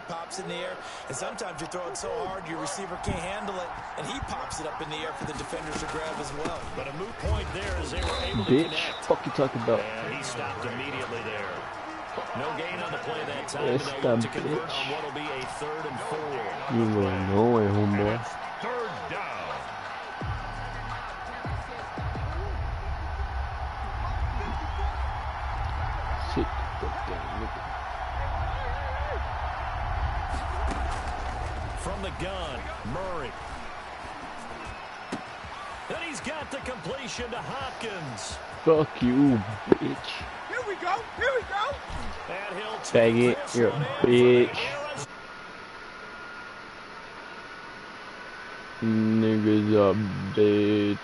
pops in the air, and sometimes you throw it so hard your receiver can't handle it, and he pops it up in the air for the defenders to grab as well. But a moot point there as they were able to connect. Fuck you talking about? And he stopped immediately there. No gain on the play that time, and they'll look to convert on what will be a 3rd and 4. You will know it, homeboy. 3rd down. Shit. From the gun, Murray. And he's got the completion to Hopkins. Fuck you, bitch. Here we go. Here we go. And he'll Faggot, you're a bitch. Niggas a bitch.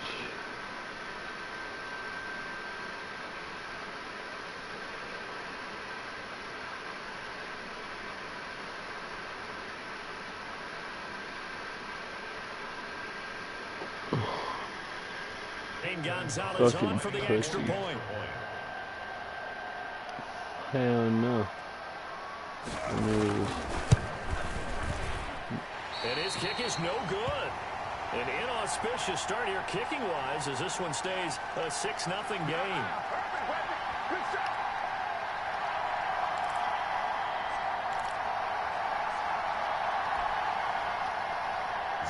Gonzalez on for the extra point. Hell no. And his kick is no good. An inauspicious start here kicking-wise as this one stays a 6-0 game.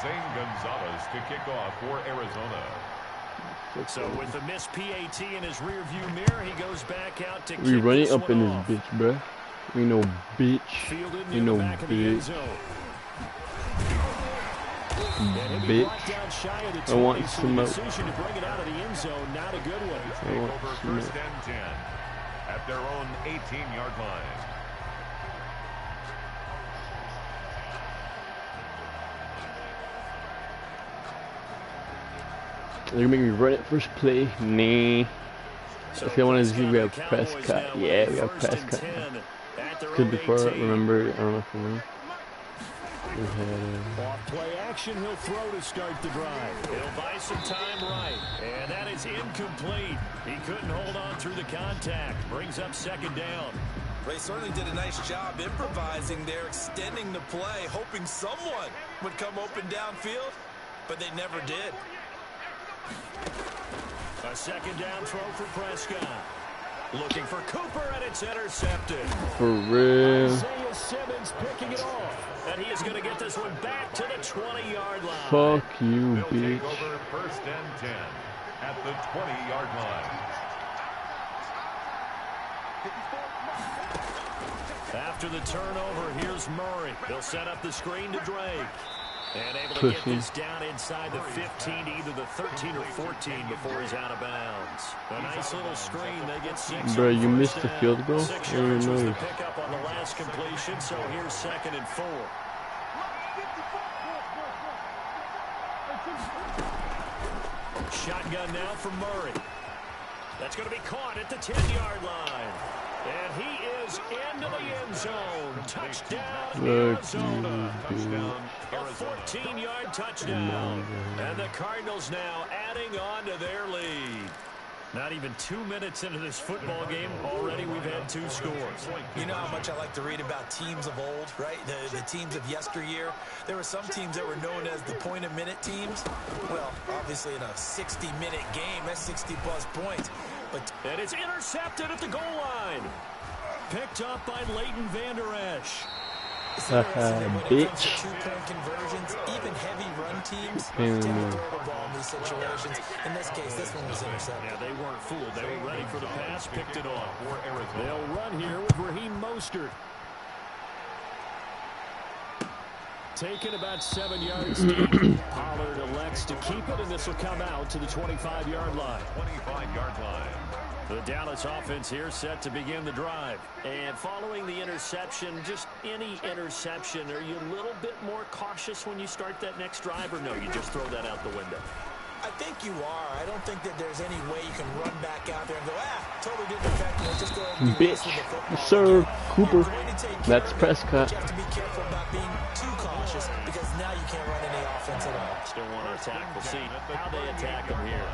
Zane Gonzalez to kick off for Arizona. So with the missed PAT in his rearview mirror, he goes back out to we kick run it this up one in off. this bitch, bruh. We know bitch. We know bitch. Bitch. I want smoke. Decision to bring it out of the end zone, not a good one. Take over 1st and 10 at their own 18-yard line. They're gonna make me run it first play. Nah. If I want to see, we have Prescott. Yeah, we have Prescott. Because before, remember, I don't know if you remember. Off play action, he'll throw to start the drive. He'll buy some time right. And that is incomplete. He couldn't hold on through the contact. Brings up 2nd down. They certainly did a nice job improvising there, extending the play, hoping someone would come open downfield, but they never did. A 2nd down throw for Prescott. Looking for Cooper, and it's intercepted. For real. Isaiah Simmons picking it off. And he is going to get this one back to the 20-yard line. Fuck you, They'll bitch. take over 1st and 10 at the 20-yard line. After the turnover, here's Murray. He'll set up the screen to Drake. And able to get this down inside the 15 to either the 13 or 14 before he's out of bounds. A nice little screen. They get 6. Bro, you missed the field goal? 6 yards was the pickup on the last completion, so here's 2nd and 4. Shotgun now for Murray. That's going to be caught at the 10-yard line. And he is into the end zone. Touchdown, Arizona. Touchdown, A 14-yard touchdown. And the Cardinals now adding on to their lead. Not even 2 minutes into this football game, already we've had 2 scores. You know how much I like to read about teams of old, right? The teams of yesteryear. There were some teams that were known as the point-a-minute teams. Well, obviously in a 60-minute game, that's 60-plus points. And it's intercepted at the goal line. Picked up by Leighton Vander Esch. Bitch. Two-point conversions, even heavy run teams tend to throw the ball in these situations. In this case, this one was intercepted. Yeah, they weren't fooled. They were ready for the pass, picked it off. They'll run here with Raheem Mostert. Taken about 7 yards deep. Pollard elects to keep it, and this will come out to the 25-yard line. 25-yard line. The Dallas offense here set to begin the drive. And following the interception, just any interception, are you a little bit more cautious when you start that next drive, or no, you just throw that out the window? I think you are. I don't think that there's any way you can run back out there and go, totally didn't affect me. Just go ahead and do this with the football. Bitch. Sir, Cooper. That's Prescott. You have to be careful about being too cautious because now you can't run any offense at all. Still want to attack. We'll see how they attack him here.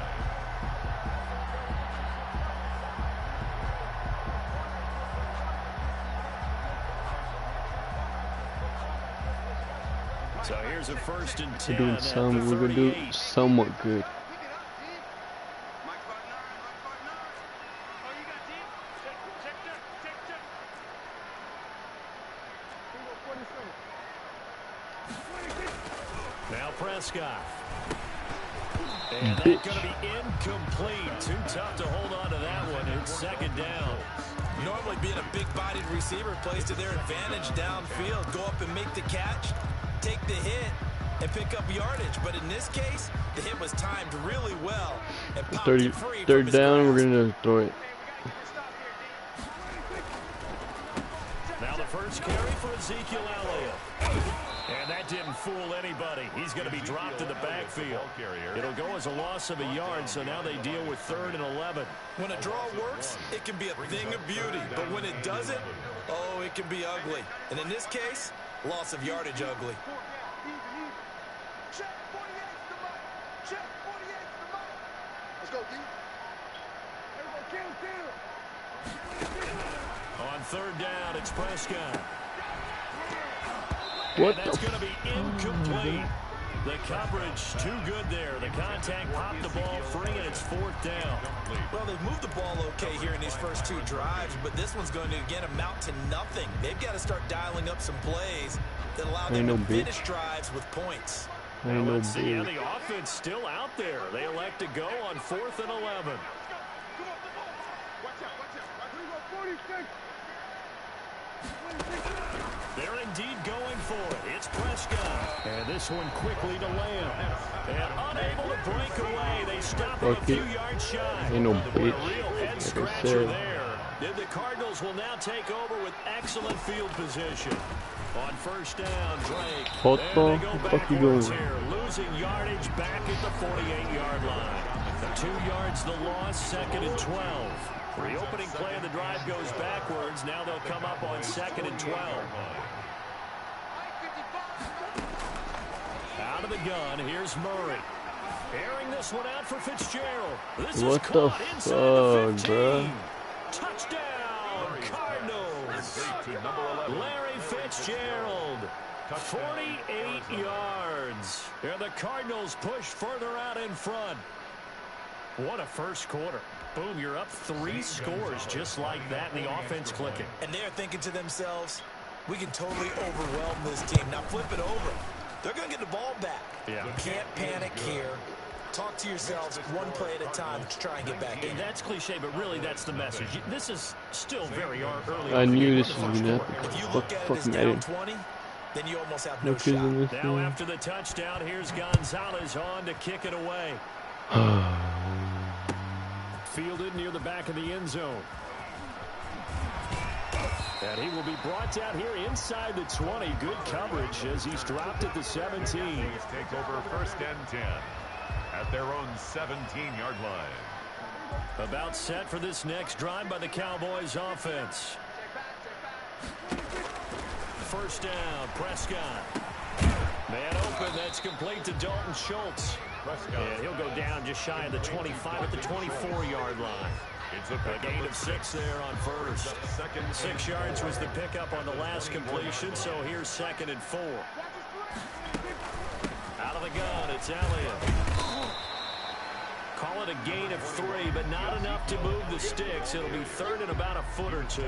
So here's a 1st and 10. We're gonna do somewhat good. Now Prescott. And that's going to be incomplete. Too tough to hold on to that one. It's 2nd down. Normally being a big-bodied receiver plays to their advantage downfield. Go up and make the catch, take the hit, and pick up yardage. But in this case, the hit was timed really well. And 3rd down, we're going to throw it. Now the first carry for Ezekiel Elliott. And that didn't fool anybody. He's going to be dropped in the backfield. It'll go as a loss of a yard, so now they deal with 3rd and 11. When a draw works, it can be a thing of beauty. But when it doesn't, oh, it can be ugly. And in this case, loss of yardage ugly. On 3rd down, it's Prescott. What and that's going to be incomplete. The coverage too good there. The contact popped the ball free, and it's 4th down. Well, they've moved the ball okay here in these first 2 drives, but this one's going to, again, amount to nothing. They've got to start dialing up some plays that allow them to finish drives with points. Now let's see how the offense still out there. They elect to go on 4th and 11. They're indeed going for it. It's Prescott. And this one quickly to Lamb. And unable to break away. They stop him a few yards shy. Ain't no But bitch. a real head scratcher there. Then the Cardinals will now take over with excellent field position. On 1st down, Drake. What and the fuck you doing? here, losing yardage back at the 48-yard line. 2 yards the loss, 2nd and 12. The opening play of the drive goes backwards. Now they'll come up on 2nd and 12. Out of the gun, here's Murray. Airing this one out for Fitzgerald. This is caught inside the 15. Bro? Touchdown, Cardinals. Larry Fitzgerald, 48 yards. And the Cardinals push further out in front. What a first quarter. Boom, you're up 3 scores just like that, and the offense clicking. And they're thinking to themselves, we can totally overwhelm this team. Now flip it over. They're going to get the ball back. Yeah. You can't panic here. Talk to yourselves one play at a time to try and get back in. That's cliche, but really that's the message. This is still very early. I knew this was going to happen. If you look at it as down 20, then you almost have no shot. Now after the touchdown, here's Gonzalez on to kick it away. Fielded near the back of the end zone. And he will be brought down here inside the 20. Good coverage as he's dropped at the 17. Take over 1st and 10 at their own 17-yard line. About set for this next drive by the Cowboys offense. 1st down, Prescott. Man open, that's complete to Dalton Schultz. And he'll go down just shy of the 25 at the 24-yard line. It's a gain of 6 there on 1st. 6 yards was the pickup on the last completion, so here's 2nd and 4. Out of the gun, it's Elliott. Call it a gain of 3, but not enough to move the sticks. It'll be 3rd and about a foot or 2.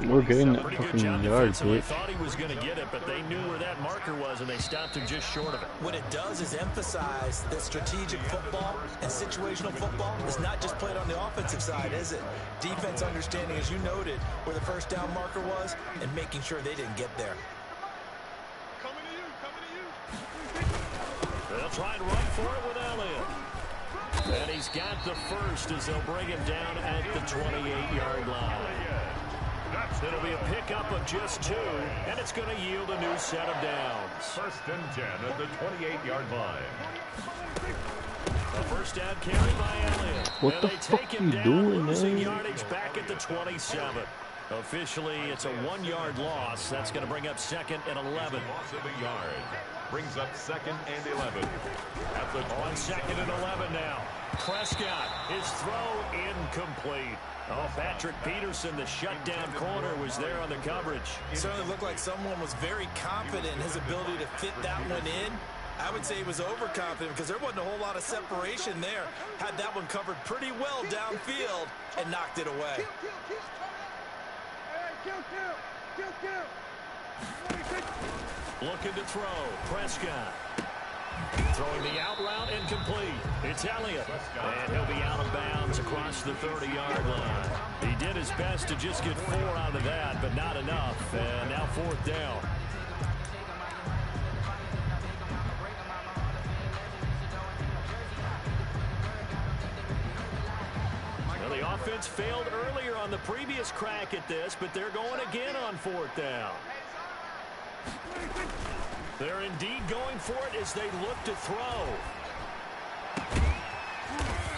We're getting that Pretty good fucking job yard, defensively. bitch. Thought he was going to get it, but they knew where that marker was, and they stopped him just short of it. What it does is emphasize that strategic football and situational football is not just played on the offensive side, is it? Defense understanding, as you noted, where the 1st down marker was and making sure they didn't get there. They'll try and run for it with Elliott. And he's got the 1st as they'll bring him down at the 28-yard line. It'll be a pickup of just 2, and it's going to yield a new set of downs. 1st and 10 at the 28-yard line. A 1st down carry by Elliott. What the fuck you doing, losing man? yardage back at the 27. Officially, it's a 1-yard loss. That's going to bring up 2nd and 11. Loss of a yard. Brings up 2nd and 11. At the On 2nd and 11 now. Prescott, his throw incomplete. Oh, Patrick Peterson, the shutdown corner, was there on the coverage. It certainly looked like someone was very confident in his ability to fit that one in. I would say he was overconfident because there wasn't a whole lot of separation there. Had that one covered pretty well downfield and knocked it away. Looking to throw. Prescott. Throwing the out route incomplete. It's Elliott. And he'll be out of bounds across the 30-yard line. He did his best to just get 4 out of that, but not enough. And now 4th down. Well, the offense failed earlier on the previous crack at this, but they're going again on 4th down. They're indeed going for it as they look to throw.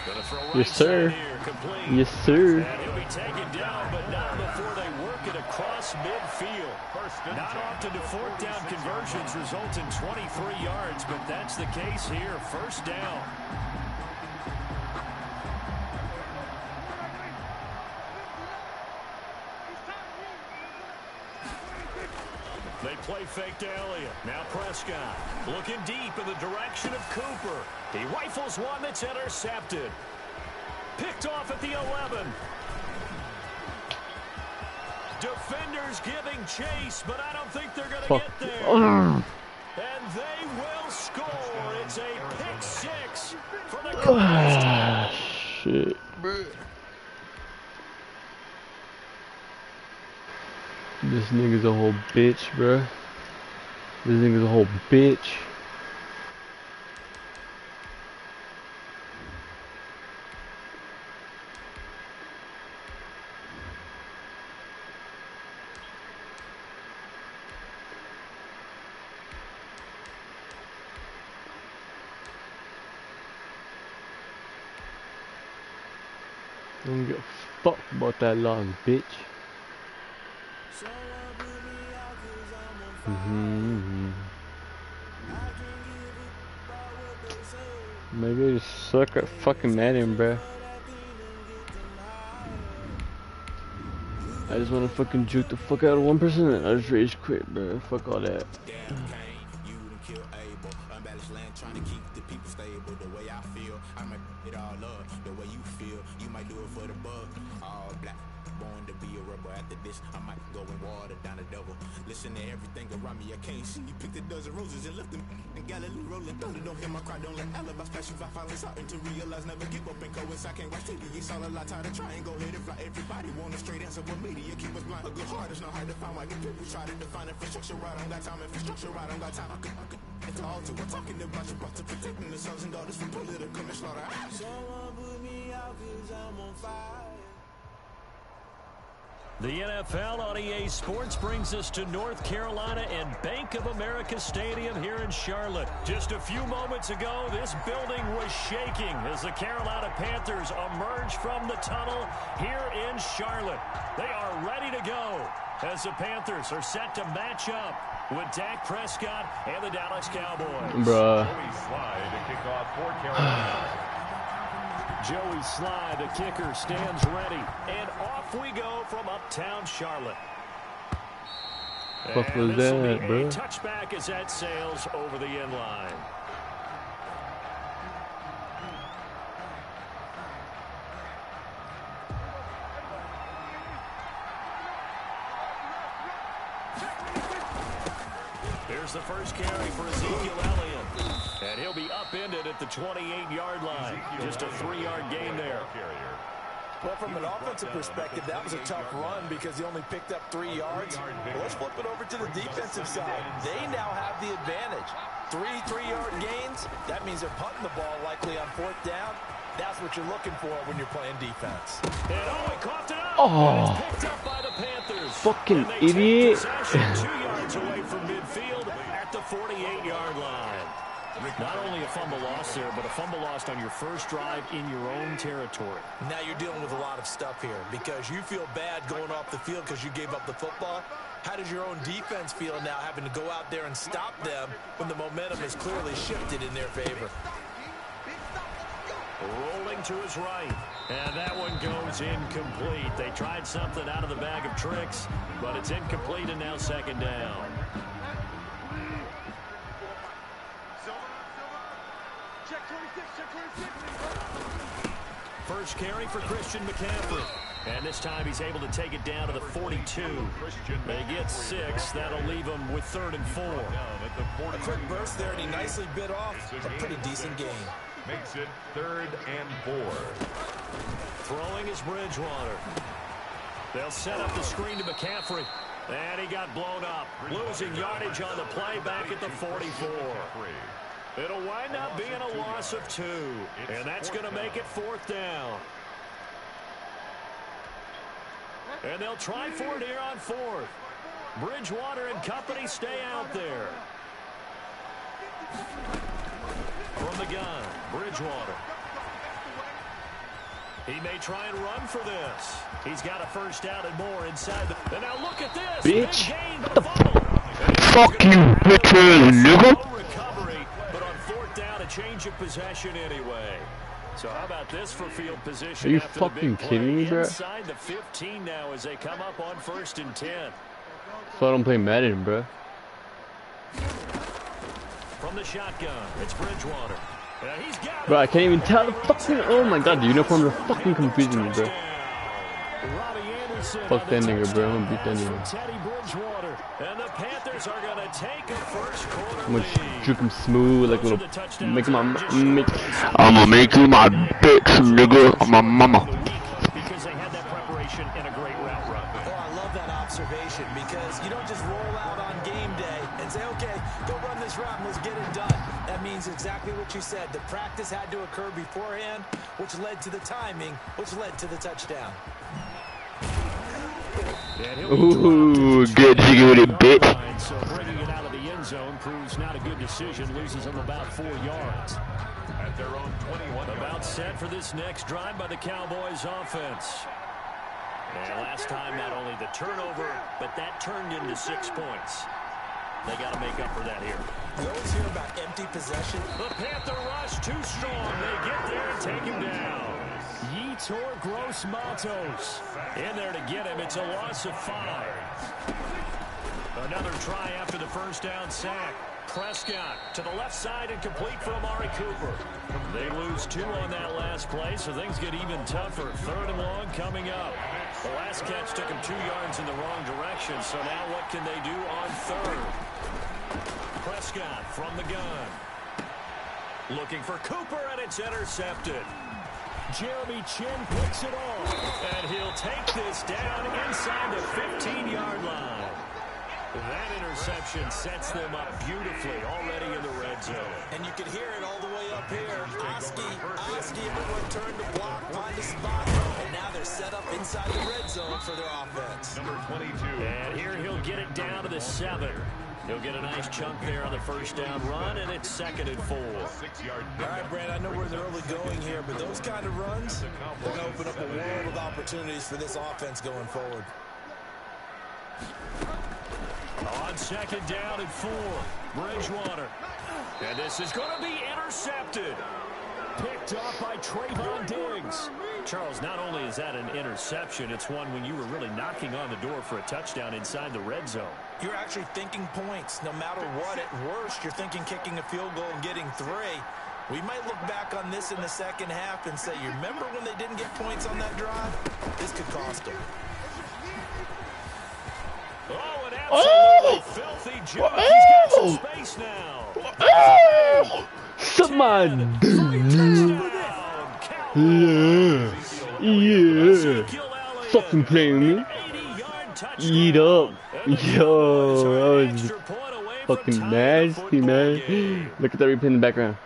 Gonna throw right yes, sir. Here, complete. Yes, sir. And he'll be taken down, but not before they work it across midfield. Not often do 4th down conversions result in 23 yards, but that's the case here. 1st down. They play fake to Elliott. Now Prescott looking deep in the direction of Cooper. He rifles one that's intercepted. Picked off at the 11. Defenders giving chase, but I don't think they're going to get there. And they will score. It's a pick 6 for the Cardinals. Shit. This nigga's a whole bitch, bruh. This nigga's a whole bitch. I don't give a fuck about that long bitch. Maybe I just suck at fucking Madden, bruh. I just wanna fucking juke the fuck out of 1%. I just rage quit, bruh. Fuck all that. Trying to keep the people stable the way I feel. I might it all up the way you feel. You might do it for the bug. All black, born to be a rebel. After this, I might go and water down the devil. Listen to everything around me. I can't see. Picked a dozen roses and left them in Galilee rolling thunder. Don't hear my cry. Don't let alibis flash. If I finally starting to realize, never give up and go inside. Can't watch TV. It's all a lot. Tired of trying. Go ahead and fly. Everybody want a straight answer, but media keep us blind. A good heart is not hard to find. Why the people try to define infrastructure right? I don't got time. Infrastructure right? I don't got time. I could. It's all to we're talking about your to protecting the sons and daughters from political and slaughter. Someone put me out 'cause I'm on fire. The NFL on EA Sports brings us to North Carolina and Bank of America Stadium here in Charlotte. Just a few moments ago, this building was shaking as the Carolina Panthers emerge from the tunnel here in Charlotte. They are ready to go as the Panthers are set to match up with Dak Prescott and the Dallas Cowboys. Bruh. Joey Slye to kick off for Carolina. Joey Slye, the kicker, stands ready. And off we go from uptown Charlotte. What was that, bro? A touchback as that sails over the end line. Here's the first carry for Ezekiel Elliott. And he'll be upended at the 28-yard line. Just a 3-yard gain there. Well, from an offensive perspective, that was a tough run because he only picked up 3 yards. Well, let's flip it over to the defensive side. They now have the advantage. 3-3-yard gains. That means they're punting the ball likely on 4th down. That's what you're looking for when you're playing defense. And he coughed it up. Oh, and it's picked up by the Panthers. fucking and they idiot. take possession 2 yards away from midfield at the 48-yard line. Not only a fumble loss there, but a fumble lost on your first drive in your own territory. Now you're dealing with a lot of stuff here because you feel bad going off the field because you gave up the football. How does your own defense feel now having to go out there and stop them when the momentum is clearly shifted in their favor? Rolling to his right, and that one goes incomplete. They tried something out of the bag of tricks, but it's incomplete and now second down. First carry for Christian McCaffrey. And this time he's able to take it down to the 42. They get 6. That'll leave him with 3rd and 4. A quick burst there, and he nicely bit off a pretty decent game. Makes it 3rd and 4. Throwing is Bridgewater. They'll set up the screen to McCaffrey. And he got blown up. Losing yardage on the play back at the 44. It'll wind up being a loss of 2. And that's going to make it 4th down. And they'll try for it here on 4th. Bridgewater and company stay out there. From the gun, Bridgewater. He may try and run for this. He's got a first down and more inside the... And now look at this. Bitch. What the fuck you, bitch, nigga? Recovery, but on 4th down, a change of possession anyway. So how about this for field position? Are you after fucking the big kidding me, bro? Inside the 15 now as they come up on 1st and 10. So I don't play Madden, bro. From the shotgun, it's Bridgewater. He's got it. Bro, I can't even tell the fucking... Oh my god, the uniforms are fucking confusing me, bro. Fuck that nigga, bro. I'm gonna beat that nigga. Teddy Bridgewater. And the Panthers are gonna take a first quarter I'm gonna lead. juke him smooth like a little... Make him I'ma make you my bitch, nigga. I'm my mama. Because they had that preparation and a great route run. Oh, I love that observation because you don't just roll out on game day and say, okay, go run this route and let's get it done. That means exactly what you said. The practice had to occur beforehand, which led to the timing, which led to the touchdown. Ooh, get jiggy with it, bitch. So bringing it out of the end zone proves not a good decision. Loses them about 4 yards. At their own 21. About set for this next drive by the Cowboys offense. And last time, not only the turnover, but that turned into 6 points. They got to make up for that here. You always hear about empty possession. The Panther rush too strong. They get there and take him down. Yetur Gross-Matos in there to get him. It's a loss of 5. Another try after the first down sack. Prescott to the left side and complete for Amari Cooper. They lose 2 on that last play, so things get even tougher. 3rd and long coming up. The last catch took him 2 yards in the wrong direction, so now what can they do on 3rd? Prescott from the gun. Looking for Cooper, and it's intercepted. Jeremy Chin picks it off, and he'll take this down inside the 15-yard line. That interception sets them up beautifully already in the red zone. And you can hear it all the way up here. Oski, everyone turned to block, find a spot, and now they're set up inside the red zone for their offense. Number 22. And here he'll get it down to the 7. He'll get a nice chunk there on the first down run, and it's 2nd and 4. 6-yard. All right, Brad, I know we're early going here, but those kind of runs, they're going to open up a world of opportunities for this offense going forward. On 2nd down and 4, Bridgewater. And this is going to be intercepted. Picked off by Trayvon Diggs. Charles, not only is that an interception, it's one when you were really knocking on the door for a touchdown inside the red zone. You're actually thinking points. No matter what, at worst, you're thinking kicking a field goal and getting 3. We might look back on this in the second half and say, you remember when they didn't get points on that drive? This could cost them. Oh, an absolutely filthy jump. He's got some space now. Oh! Somebody. Yeah. Fucking playing me. Eat up. Yo, that was fucking nasty, man. Look at that replay in the background.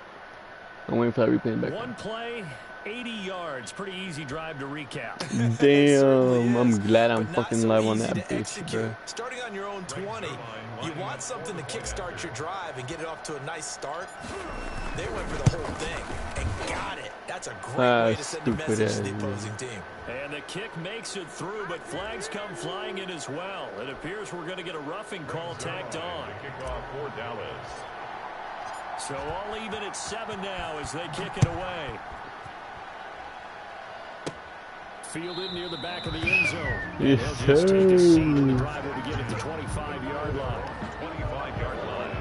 I'm waiting for that replay in the background. One play, 80 yards. Pretty easy drive to recap. Damn, I'm glad I'm fucking live on that bitch, bro. Starting on your own 20, you want something to kickstart your drive and get it off to a nice start. They went for the whole thing and got it. That's a great way to send a message to the opposing team. And the kick makes it through, but flags come flying in as well. It appears we're going to get a roughing call tacked on. Kickoff for Dallas. So all even at 7 now as they kick it away. Fielded near the back of the end zone. Yes, They'll just take a seat in the driver to get it to 25-yard line. 25-yard line.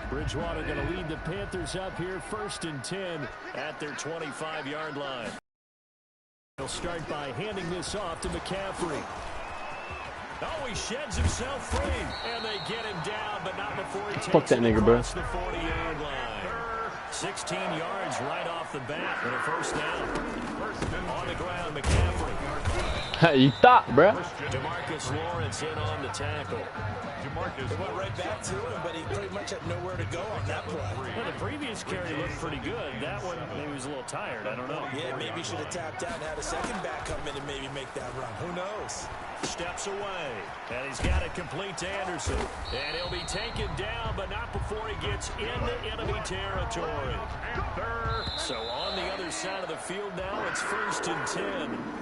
Bridgewater going to lead the Panthers up here, 1st and 10 at their 25-yard line. They'll start by handing this off to McCaffrey. Oh, he sheds himself free, and they get him down, but not before he takes that nigga, bro. the 40-yard line. 16 yards right off the bat and a 1st down. On the ground, McCaffrey. You thought, bro. DeMarcus Lawrence in on the tackle. They went right back to him, but he pretty much had nowhere to go on that play. Well, the previous carry looked pretty good. That one, maybe he was a little tired. I don't know. Yeah, maybe he should have tapped out and had a second back come in and maybe make that run. Who knows? Steps away, and he's got it complete to Anderson. And he'll be taken down, but not before he gets into enemy territory. So on the other side of the field now, it's 1st and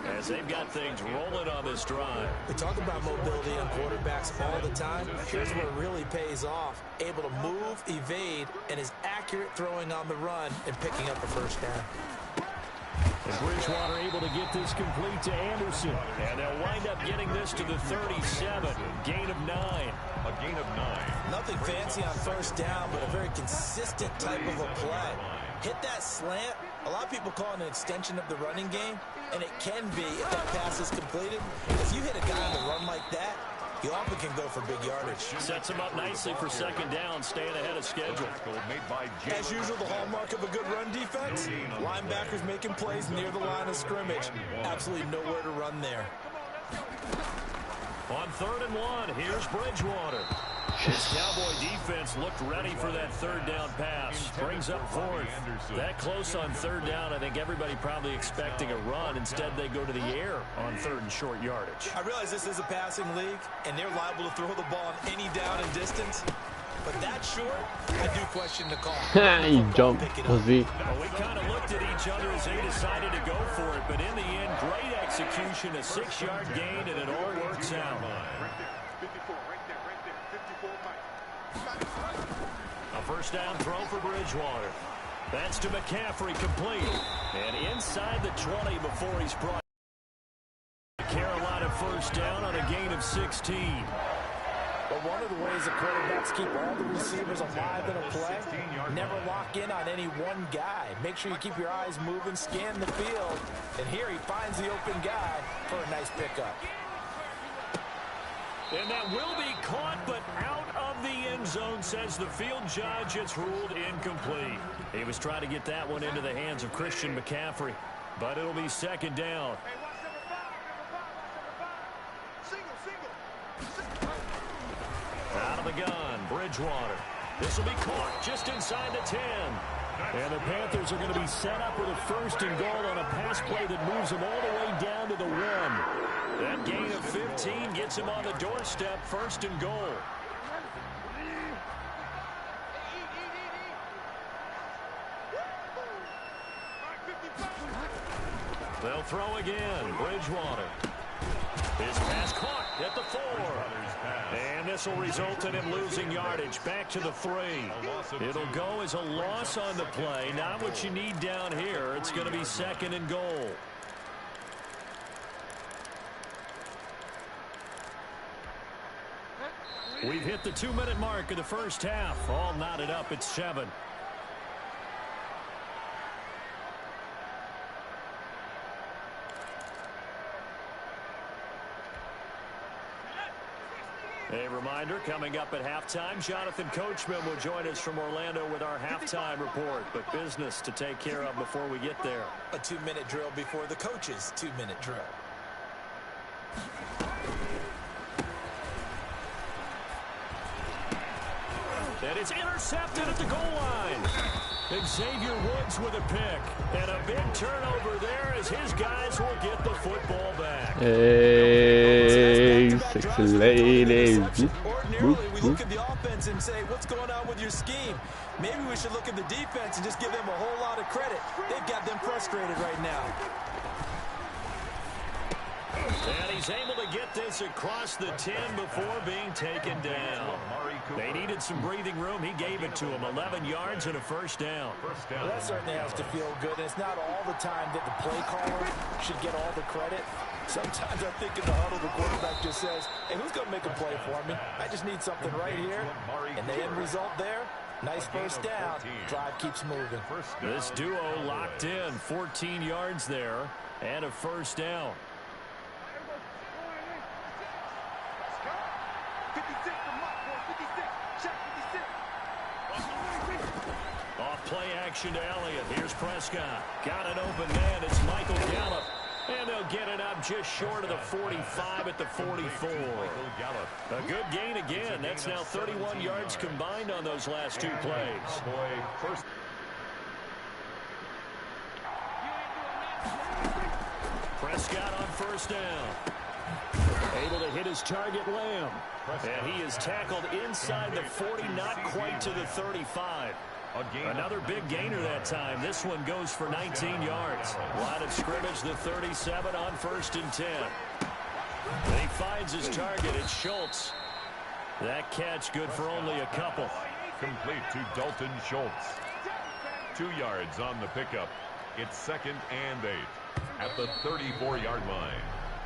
10 as they've got things rolling on this drive. We talk about mobility on quarterbacks all the time. Here's where it really pays off. Able to move, evade, and is accurate throwing on the run and picking up a 1st down. And Bridgewater able to get this complete to Anderson. And they'll wind up getting this to the 37. Gain of 9. A gain of 9. Nothing fancy on 1st down, but a very consistent type of a play. Hit that slant. A lot of people call it an extension of the running game, and it can be if that pass is completed. If you hit a guy on the run like that, he often can go for big yardage. Sets him up nicely for 2nd down, staying ahead of schedule. As usual, the hallmark of a good run defense, linebackers making plays near the line of scrimmage. Absolutely nowhere to run there. On 3rd and 1, here's Bridgewater. This Cowboy defense looked ready for that 3rd down pass. Brings up 4th. That close on 3rd down, I think everybody probably expecting a run. Instead, they go to the air on 3rd and short yardage. I realize this is a passing league, and they're liable to throw the ball on any down and distance. But that short, I do question the call. You jumped, pussy. Well, we kind of looked at each other as they decided to go for it. But in the end, great execution, a 6-yard gain, and it all works out. A 1st down throw for Bridgewater. That's to McCaffrey, complete. And inside the 20 before he's brought. Carolina 1st down on a gain of 16. But one of the ways the quarterbacks keep all the receivers alive in a play, never lock in on any one guy. Make sure you keep your eyes moving, scan the field. And here he finds the open guy for a nice pickup. And that will be caught, but out of the end zone, says the field judge. It's ruled incomplete. He was trying to get that one into the hands of Christian McCaffrey, but it'll be 2nd down. Out of the gun, Bridgewater. This will be caught just inside the 10. And the Panthers are going to be set up with a 1st and goal on a pass play that moves them all the way down to the 1. That gain of 15 gets him on the doorstep, 1st and goal. They'll throw again, Bridgewater. His pass caught at the 4. And this will result in him losing yardage back to the 3. It'll go as a loss on the play. Not what you need down here. It's going to be 2nd and goal. We've hit the 2-minute mark of the 1st half. All knotted up at 7. A reminder, coming up at halftime, Jonathan Coachman will join us from Orlando with our halftime report. But business to take care of before we get there. A 2-minute drill before the coach's 2-minute drill. And it's intercepted at the goal line. Xavier Woods with a pick. And a big turnover there as his guys will get the football back. Hey, sexy ladies. Ordinarily, we look at the offense and say, what's going on with your scheme? Maybe we should look at the defense and just give them a whole lot of credit. They've got them frustrated right now. And he's able to get this across the 10 before being taken down. They needed some breathing room. He gave it to him. 11 yards and a first down. Well, that certainly has to feel good. And it's not all the time that the play caller should get all the credit. Sometimes I think in the huddle, the quarterback just says, hey, who's going to make a play for me? I just need something right here. And the end result there, nice first down. Drive keeps moving. This duo locked in. 14 yards there and a first down. Play action to Elliott. Here's Prescott. Got an open man. It's Michael Gallup. And they'll get it up just short of the 45 at the 44. A good gain again. That's now 31 yards combined on those last two plays. Prescott on first down. Able to hit his target, Lamb. And he is tackled inside the 40, not quite to the 35. Another big gainer that time. This one goes for 19 yards. Line of scrimmage, the 37 on first and 10. And he finds his target. It's Schultz. That catch good for only a couple. Complete to Dalton Schultz. 2 yards on the pickup. It's 2nd and 8 at the 34-yard line.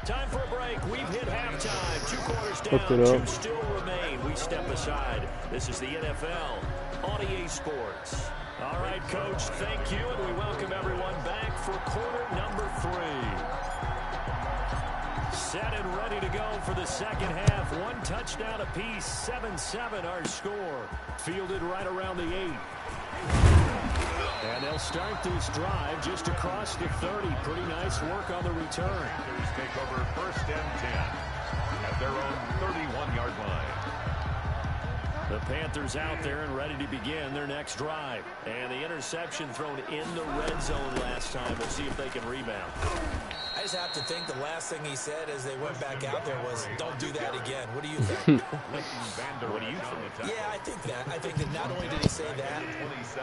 Time for a break. We've hit halftime. 2 quarters down, 2 still remain. We step aside. This is the NFL on EA Sports. All right, Coach, thank you, and we welcome everyone back for quarter number 3. Set and ready to go for the second half. 1 touchdown apiece, 7-7 our score. Fielded right around the 8. And they'll start this drive just across the 30. Pretty nice work on the return. Panthers take over 1st and 10 at their own 31-yard line. The Panthers out there and ready to begin their next drive. And the interception thrown in the red zone last time. We'll see if they can rebound. I just have to think the last thing he said as they went back out there was, don't do that again. What do you think? What do you think? Yeah, I think that. I think that not only did he say that,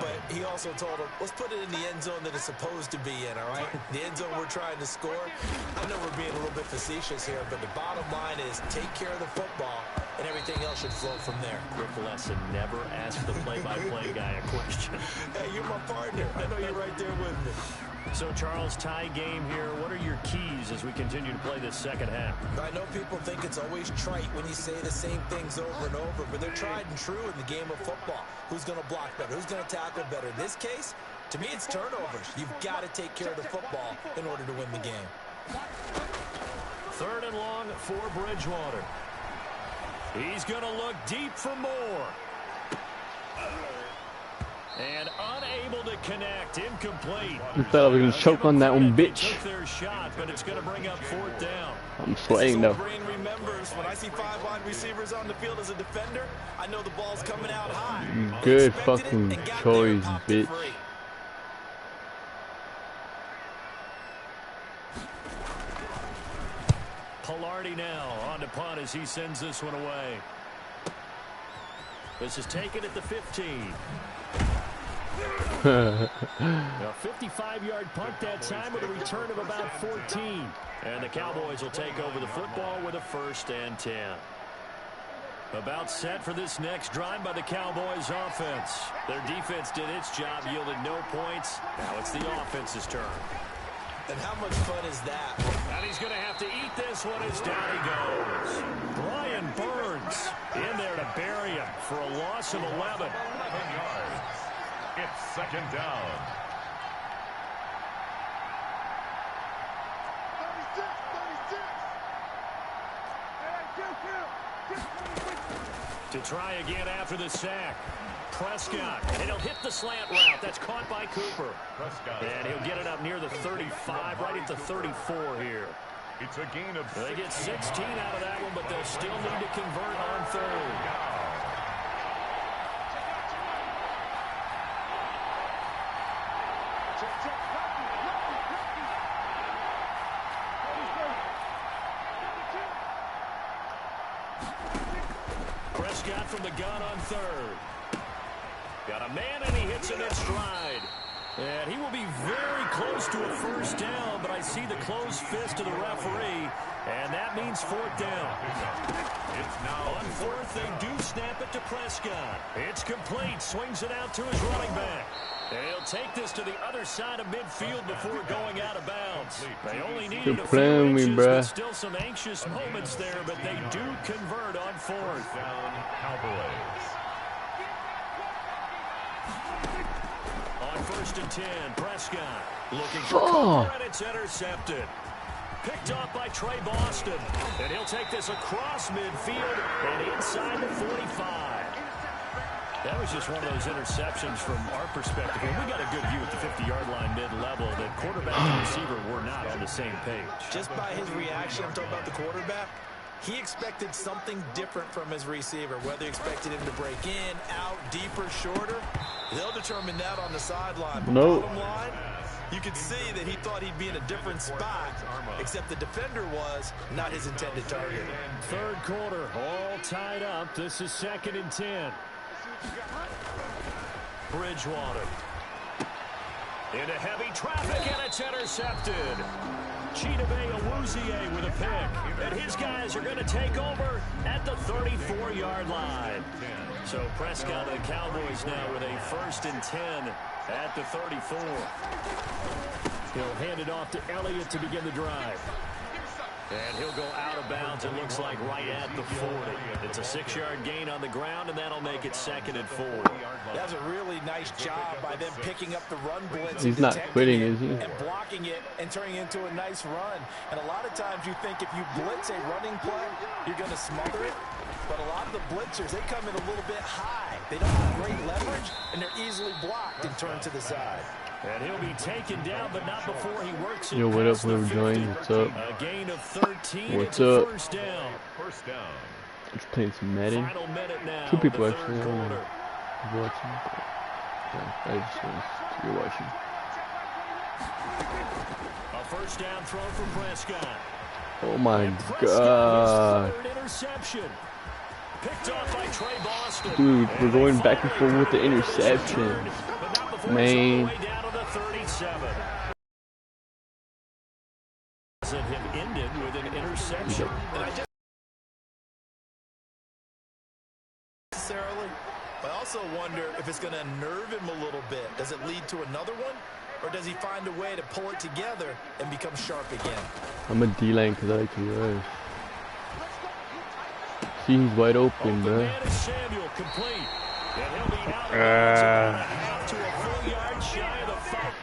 but he also told him, let's put it in the end zone that it's supposed to be in, all right? The end zone we're trying to score. I know we're being a little bit facetious here, but the bottom line is take care of the football, and everything else should flow from there. Quick lesson, never ask the play-by-play guy a question. Hey, you're my partner. I know you're right there with me. So, Charles, tie game here. What are your keys as we continue to play this second half? I know people think it's always trite when you say the same things over and over, but they're tried and true in the game of football. Who's going to block better? Who's going to tackle better? In this case, to me, it's turnovers. You've got to take care of the football in order to win the game. 3rd and long for Bridgewater. He's going to look deep for more. And unable to connect, incomplete. I thought I was going to choke on that one, bitch. Took their shot, but it's going to bring up 4th down. I'm sweating, though. Brain remembers when I see 5 wide receivers on the field as a defender, I know the ball's coming out high. Good fucking choice, bitch. Pilardi now on to punt as he sends this one away. This is taken at the 15. A 55-yard punt that time with a return of about 14. And the Cowboys will take over the football with a 1st and 10. About set for this next drive by the Cowboys offense. Their defense did its job, yielded no points. Now it's the offense's turn. And how much fun is that? And he's going to have to eat this one as down he goes. Brian Burns in there to bury him for a loss of 11. 11 yards. It's 2nd down. 36. To try again after the sack. Prescott, and he'll hit the slant route. That's caught by Cooper. Prescott. And he'll get it up near the 35, right at the 34 here. It's a gain of They get 16 out of that one, but they'll still need to convert on third. Prescott from the gun on third. Got a man, and he hits him in stride. And he will be very close to a first down, but I see the closed fist of the referee, and that means fourth down. It's now On fourth, they do snap it to Prescott. It's complete. Swings it out to his running back. And he'll take this to the other side of midfield before going out of bounds. They only needed a few inches, but still some anxious moments there, but they do convert on fourth. down Cowboys. On first and 10, Prescott looking for cover, and it's intercepted. Picked off by Trey Boston. And he'll take this across midfield and inside the 45. That was just one of those interceptions from our perspective. And we got a good view at the 50-yard line mid-level that quarterback and receiver were not on the same page. Just by his reaction, I'm talking about the quarterback, he expected something different from his receiver, whether he expected him to break in, out, deeper, shorter. They'll determine that on the sideline. But bottom line, you could see that he thought he'd be in a different spot, except the defender was not his intended target. Third quarter, all tied up. This is second and 10. Bridgewater. Into heavy traffic, and it's intercepted. Chidobe Awuzie with a pick. And his guys are going to take over at the 34-yard line. So Prescott and the Cowboys now with a first and 10 at the 34. He'll hand it off to Elliott to begin the drive. And he'll go out of bounds, it looks like, right at the 40. It's a 6-yard gain on the ground, and that'll make it second and 4. That was a really nice job by them picking up the run blitz. He's not quitting, is he? And blocking it and turning it into a nice run. And a lot of times you think if you blitz a running play, you're going to smother it. But a lot of the blitzers, they come in a little bit high. They don't have great leverage, and they're easily blocked and turned to the side. And he'll be taken down, but not before he works it. Yo, what up, whoever joined? What's up? A gain of 13. What's up? First down. First down. Just playing some Madden. Final minute now. 2 people the actually. I don't know who's watching. Yeah, I just want you're watching. A first down throw for Prescott. Oh my God. His third interception. Picked off by Trey Boston. Dude, we're going back and forth with the interception. Man. Have ended with an interception. Necessarily, but I also wonder if it's going to unnerve him a little bit. Does it lead to another one? Or does he find a way to pull it together and become sharp again? I'm a D-line because I like to rush. See, he's wide open, bro. Man is Samuel, complete. And he'll be out of bounds about a half to a full yard shy of the 5.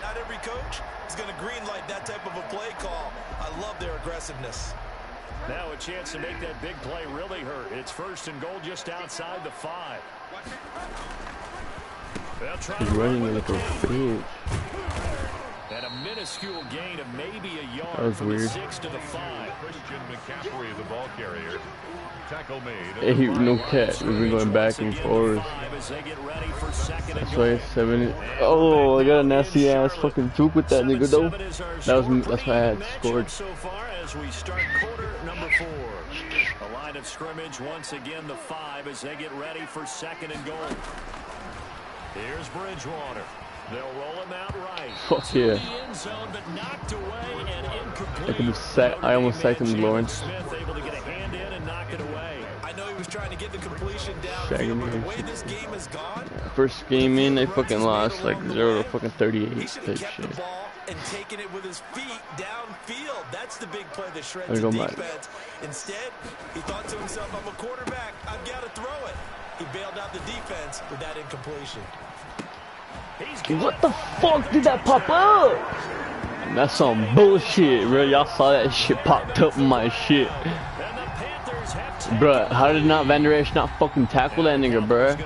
Not every coach is going to greenlight that type of a play call. I love their aggressiveness. Now a chance to make that big play really hurt. It's first and goal just outside the 5. He's running like a bitch. And a minuscule gain of maybe a yard. That was from weird. The 6 to the 5. Christian McCaffrey, the ball carrier. Tackle made. Hey, no cat. We've been going back and forth. That's why it's 7. Oh, I got a nasty ass fucking juke with that nigga though. That's why I had scored. So far as we start quarter number 4. A line of scrimmage once again the 5 as they get ready for second and goal. Here's Bridgewater. They'll roll him out right. Fuck yeah. Zone, but knocked away and I almost sacked him, Lawrence. Smith able to get a hand in and knock it away. I know he was trying to get the completion downfield, but the way this game has gone, first game in, they fucking lost like 0 to fucking 38. he should have kept the ball and taken it with his feet downfield. That's the big play that shreds the defense. Instead, he thought to himself, I'm a quarterback, I've got to throw it. He bailed out the defense with that incompletion. What the fuck did that pop up? That's some bullshit, bro. Y'all saw that shit popped up in my shit. And the Panthers have Bruh, how did not Van Der Esch not fucking tackle that nigga, bruh?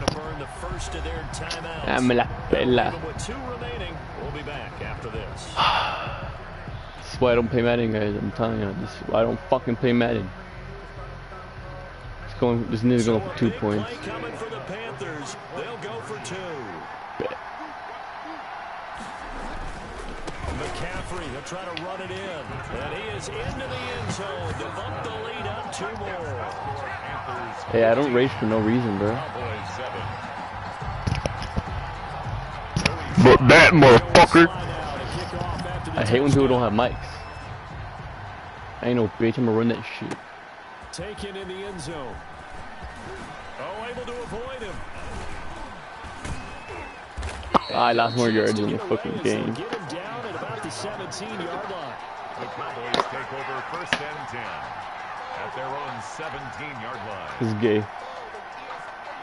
Ah, me la pela. With 2 remaining, we'll be back after this. That's why I don't play Madden, guys. I'm telling you, this is why I don't fucking play Madden. This nigga's going for 2 points. Coming for the Panthers. They'll go for 2. Bet. McCaffrey, he'll try to run it in. And he is into the end zone to bump the lead up 2 more. Hey, I don't race for no reason, bro. But that motherfucker. I hate when people don't have mics. I ain't no bitch, I'm gonna run that shit. Taken in the end zone. Oh, able to avoid him. I lost more yards in the fucking game. Get him down at about the 17-yard line. The Cowboys take over 1st and 10 at their own 17-yard line. This is gay.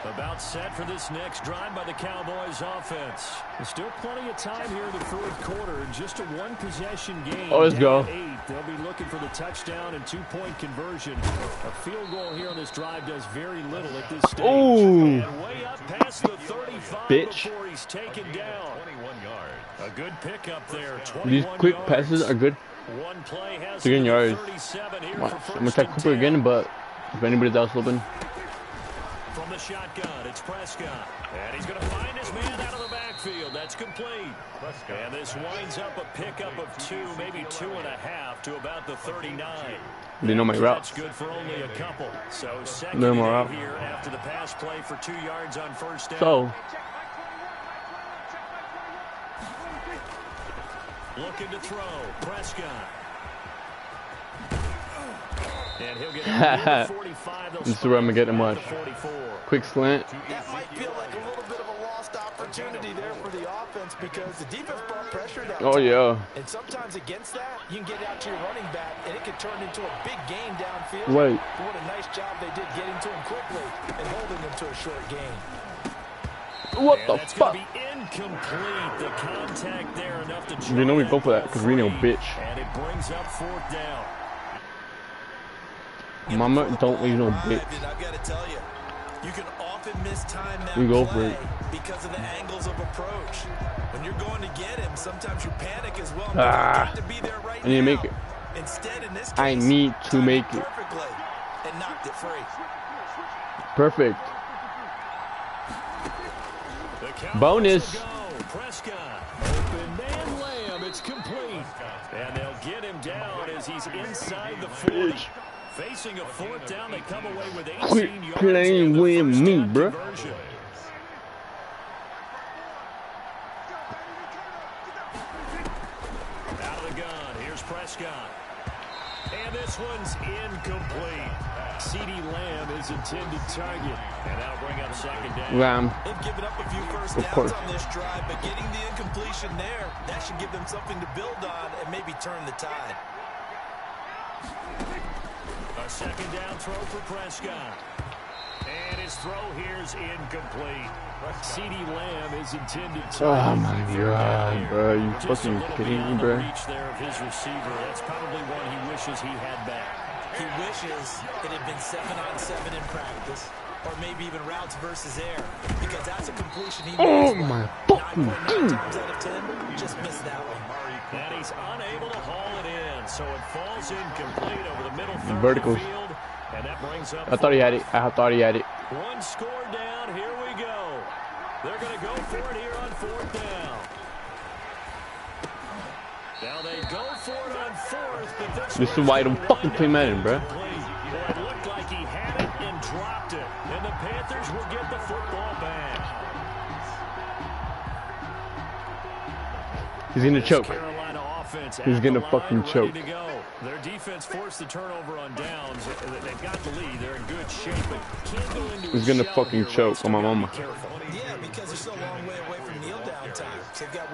About set for this next drive by the Cowboys offense. There's still plenty of time here in the 4th quarter. Just a 1-possession game. Oh, let's go. 8. They'll be looking for the touchdown and 2-point conversion. A field goal here on this drive does very little at this stage. Ooh. And way up past the 35 Bitch. before he's taken down. 21 yards. A good pickup there. These quick yards. passes are good. One play has To gain yards. 37 here I'm for gonna 1st try and Cooper 10. again, but if anybody's else open. From the shotgun, it's Prescott. And he's going to find his man out of the backfield. That's complete. And this winds up a pickup of 2, maybe 2.5 to about the 39. They know my routes. That's good for only a couple. So second No and more 8 out. here after the pass play for 2 yards on 1st down. So, Looking to throw. Prescott. And he'll get out to 45. this is where I'm gonna get him much. 44. Quick slant. That might feel like a little bit of a lost opportunity there for the offense because the defense brought pressure down. Oh yeah. And sometimes against that, you can get out to your running back, and it can turn into a big game downfield. Wait. But what a nice job they did getting to him quickly and holding him to a short gain. What And the that's fuck? gonna be incomplete. The contact there enough to You know we go for that because Reno bitch. And it brings up 4th down. Mama don't leave no bitch. And I've got to tell you, you can often mistime that We go for play it. because of the angles of approach. When you're going to get him, sometimes you panic as well. Ah, To be there right I need to now. make it. Instead, in this case, I need to make it. perfectly and knocked it free. Perfect. The Cowboys Bonus. will go. Prescott. Open man Lamb. It's complete. And they'll get him down as he's inside the 40. Facing a 4th down, they come away with 18 Quit yards. playing and the with first me, down bruh. conversion. Out of the gun, here's Prescott. And this one's incomplete. CeeDee Lamb is intended target. And that'll bring up 2nd down. Lamb. They've given up a few first Of downs course. on this drive, but getting the incompletion there, that should give them something to build on and maybe turn the tide. A 2nd down throw for Prescott. And his throw here's incomplete. CeeDee Lamb is intended to. Oh my god, bro. You Just a fucking little kidding me, beyond the bro? reach there of his receiver. That's probably one he wishes he had back. He wishes it had been 7-on-7 in practice, or maybe even routes versus air, because that's a completion he Oh makes my well. fucking 9.9 god. times out of 10, just missed that one. And he's unable to haul it in, so it falls incomplete over the middle third Verticals. of the field. And that brings up. I thought he had it. I thought he had it. One score down. Here we go. They're going to go for it here on 4th down. Now they go for it on 4th, but This is why I don't fucking play Madden, bro. Boy, it looked like he had it and dropped it. And the Panthers will get the football back. He's gonna choke. Carolina offense He's at gonna the line, fucking ready choke. to go. Their defense forced the turnover on downs. They've got the lead. They're in good shape, but can't go into He's a gonna shell fucking here. choke Still on my gotta be mama. careful. Yeah, because they're still a long way away from kneel down time. So they've got.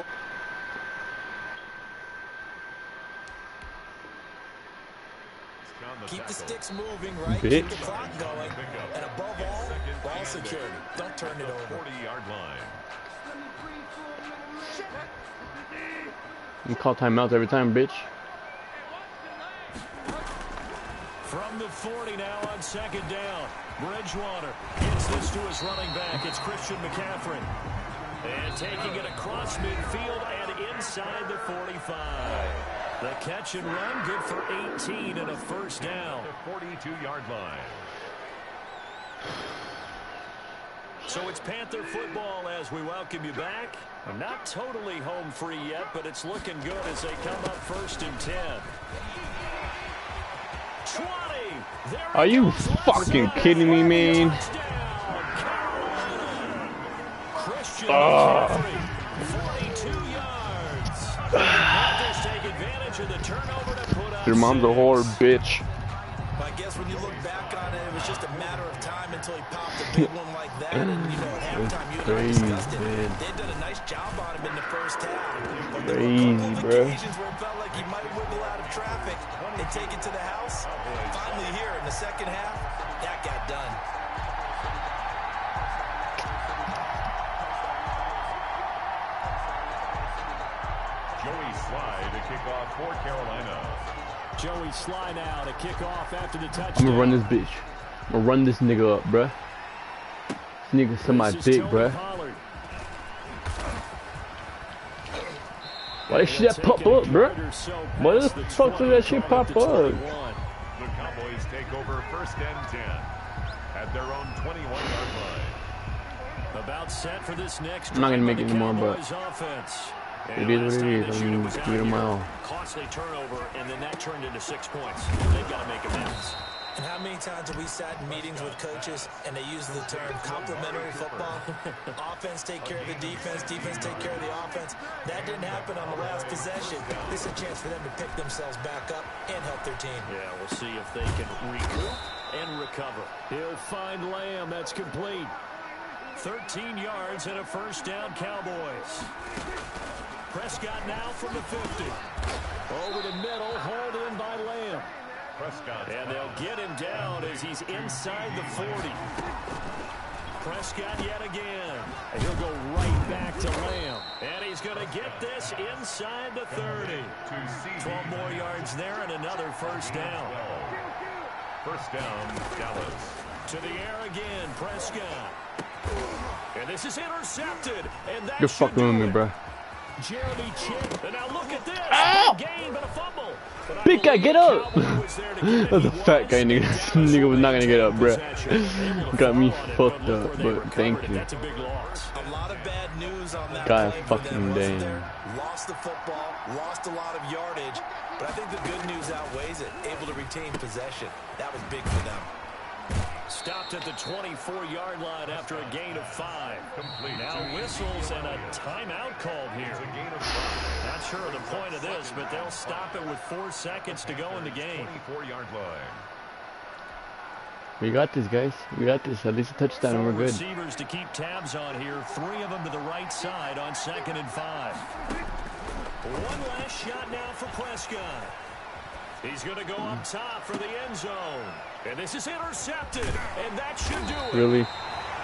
Keep the sticks moving, right? Keep the Bitch. clock going. And above all, ball security. Don't turn it over. 40-yard line. You call timeouts every time, bitch. From the 40 now on second down. Bridgewater gets this to his running back. It's Christian McCaffrey. And taking it across midfield and inside the 45. The catch and run, good for 18 and a first down. The 42-yard line. So it's Panther football as we welcome you back. Not totally home free yet, but it's looking good as they come up 1st and 10. 20. Are you fucking kidding me, man? Christian McCaffrey, 42 yards. Panthers take advantage of the turnover to put up Your mom's a whore, bitch. I guess when you look back on it, it was just a matter of time until he popped a big one like that. And, you know, at halftime, you and I discussed it. They'd done a nice job on him in the first half. But there were a couple of occasions where it felt like he might wiggle out of traffic and take it to the house. Finally here in the second half, that got done. Joey Slye to kick off for Carolina. Joey Slye now to kick off after the touchdown. I'm gonna run this bitch. I'm gonna run this nigga up, bruh. This nigga semi-big, bruh. Why that shit pop up, bruh? Why the fuck did that shit pop up? The Cowboys take over 1st and 10 at their own 21-yard line. About set for this next. I'm not gonna make it anymore, but offense. it is what it is. I'm gonna give it my all. Costly turnover, and then that turned into 6 points. They've got to make amends. And how many times have we sat in meetings with coaches and they use the term complementary football? Offense take care of the defense, defense take care of the offense. That didn't happen on the last possession. This is a chance for them to pick themselves back up and help their team. Yeah, we'll see if they can recoup and recover. He'll find Lamb. That's complete. 13 yards and a first down, Cowboys. Prescott now from the 50. Over the middle, hauled in by Lamb. Prescott. And they'll get him down as he's inside the 40. Prescott yet again. And he'll go right back to Lamb. And he's going to get this inside the 30. 12 more yards there and another first down. First down, Dallas. To the air again, Prescott. And this is intercepted. And that You're fucking with me, bro. Jeremy Chinn. And now look at this. Ow! Gain, but a fumble. Big guy, get up! That's a fat guy, nigga. This nigga was not gonna get up, bruh. Got me fucked up, but thank you. A lot of bad news on that God play for fucking them, wasn't damn. there? Lost the football, lost a lot of yardage, but I think the good news outweighs it. Able to retain possession. That was big for them. Stopped at the 24-yard line after a gain of 5. Complete. Now whistles and a timeout called here. It's a gain of 5. Not sure of the point of this, but they'll stop it with 4 seconds to go in the game. 24-yard line. We got this, guys. We got this. At least a touchdown, and we're good. Receivers to keep tabs on here. 3 of them to the right side on 2nd and 5. One last shot now for Prescott. He's going to go up top for the end zone. And this is intercepted. And that should do it. Really?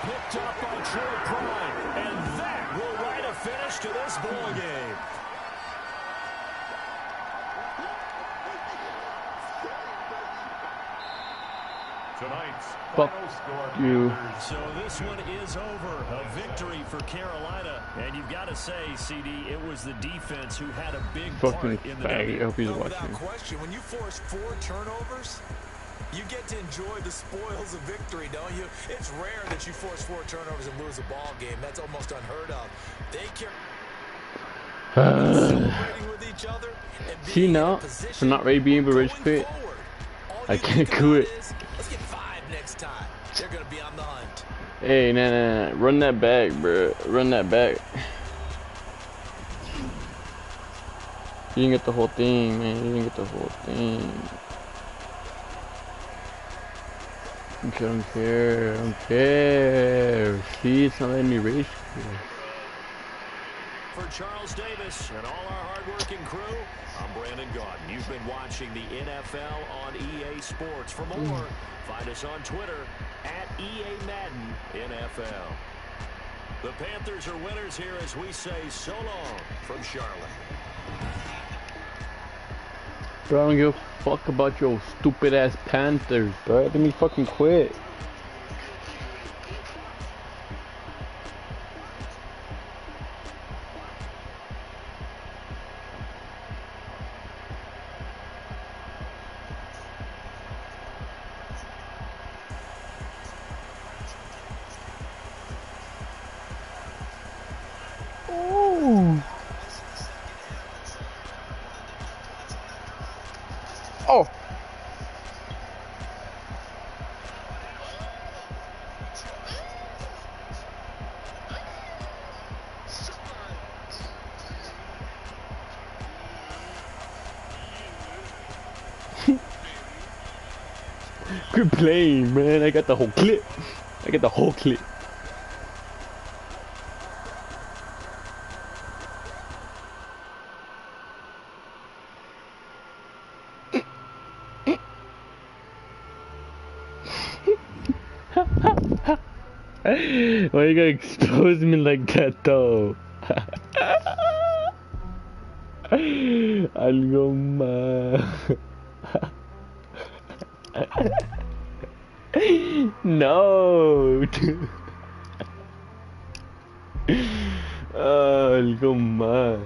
Picked up by Troy Prime. And that will write a finish to this ball game. Tonight's Fuck final score. you. So this one is over. A victory for Carolina. And you've got to say, CD, it was the defense who had a big Fucking part in the faggot. I W. hope he's Without watching. question, when you force 4 turnovers, you get to enjoy the spoils of victory, don't you? It's rare that you force 4 turnovers and lose a ball game. That's almost unheard of. They care celebrating with each other and See being in now, a position for not ready being able to going rage quit. forward. All I you can't think about quit. is, let's get 5 next time. They're going to be on the hunt. Hey, nah. Run that back, bro. Run that back. You didn't get the whole thing, man. You didn't get the whole thing. Okay, I don't care. I don't care. See, it's not letting me rage quit. For Charles Davis and all our hardworking crew, I'm Brandon Gaudin. You've been watching the NFL on EA Sports. For more, find us on Twitter at EA Madden NFL. The Panthers are winners here as we say so long from Charlotte. Bro, I don't give a fuck about your stupid ass Panthers, bro. Let me fucking quit. Oh. Oh. Quit playing, man. I got the whole clip. I got the whole clip. Why you gotta expose me like that, though? Algo más. No. Algo más.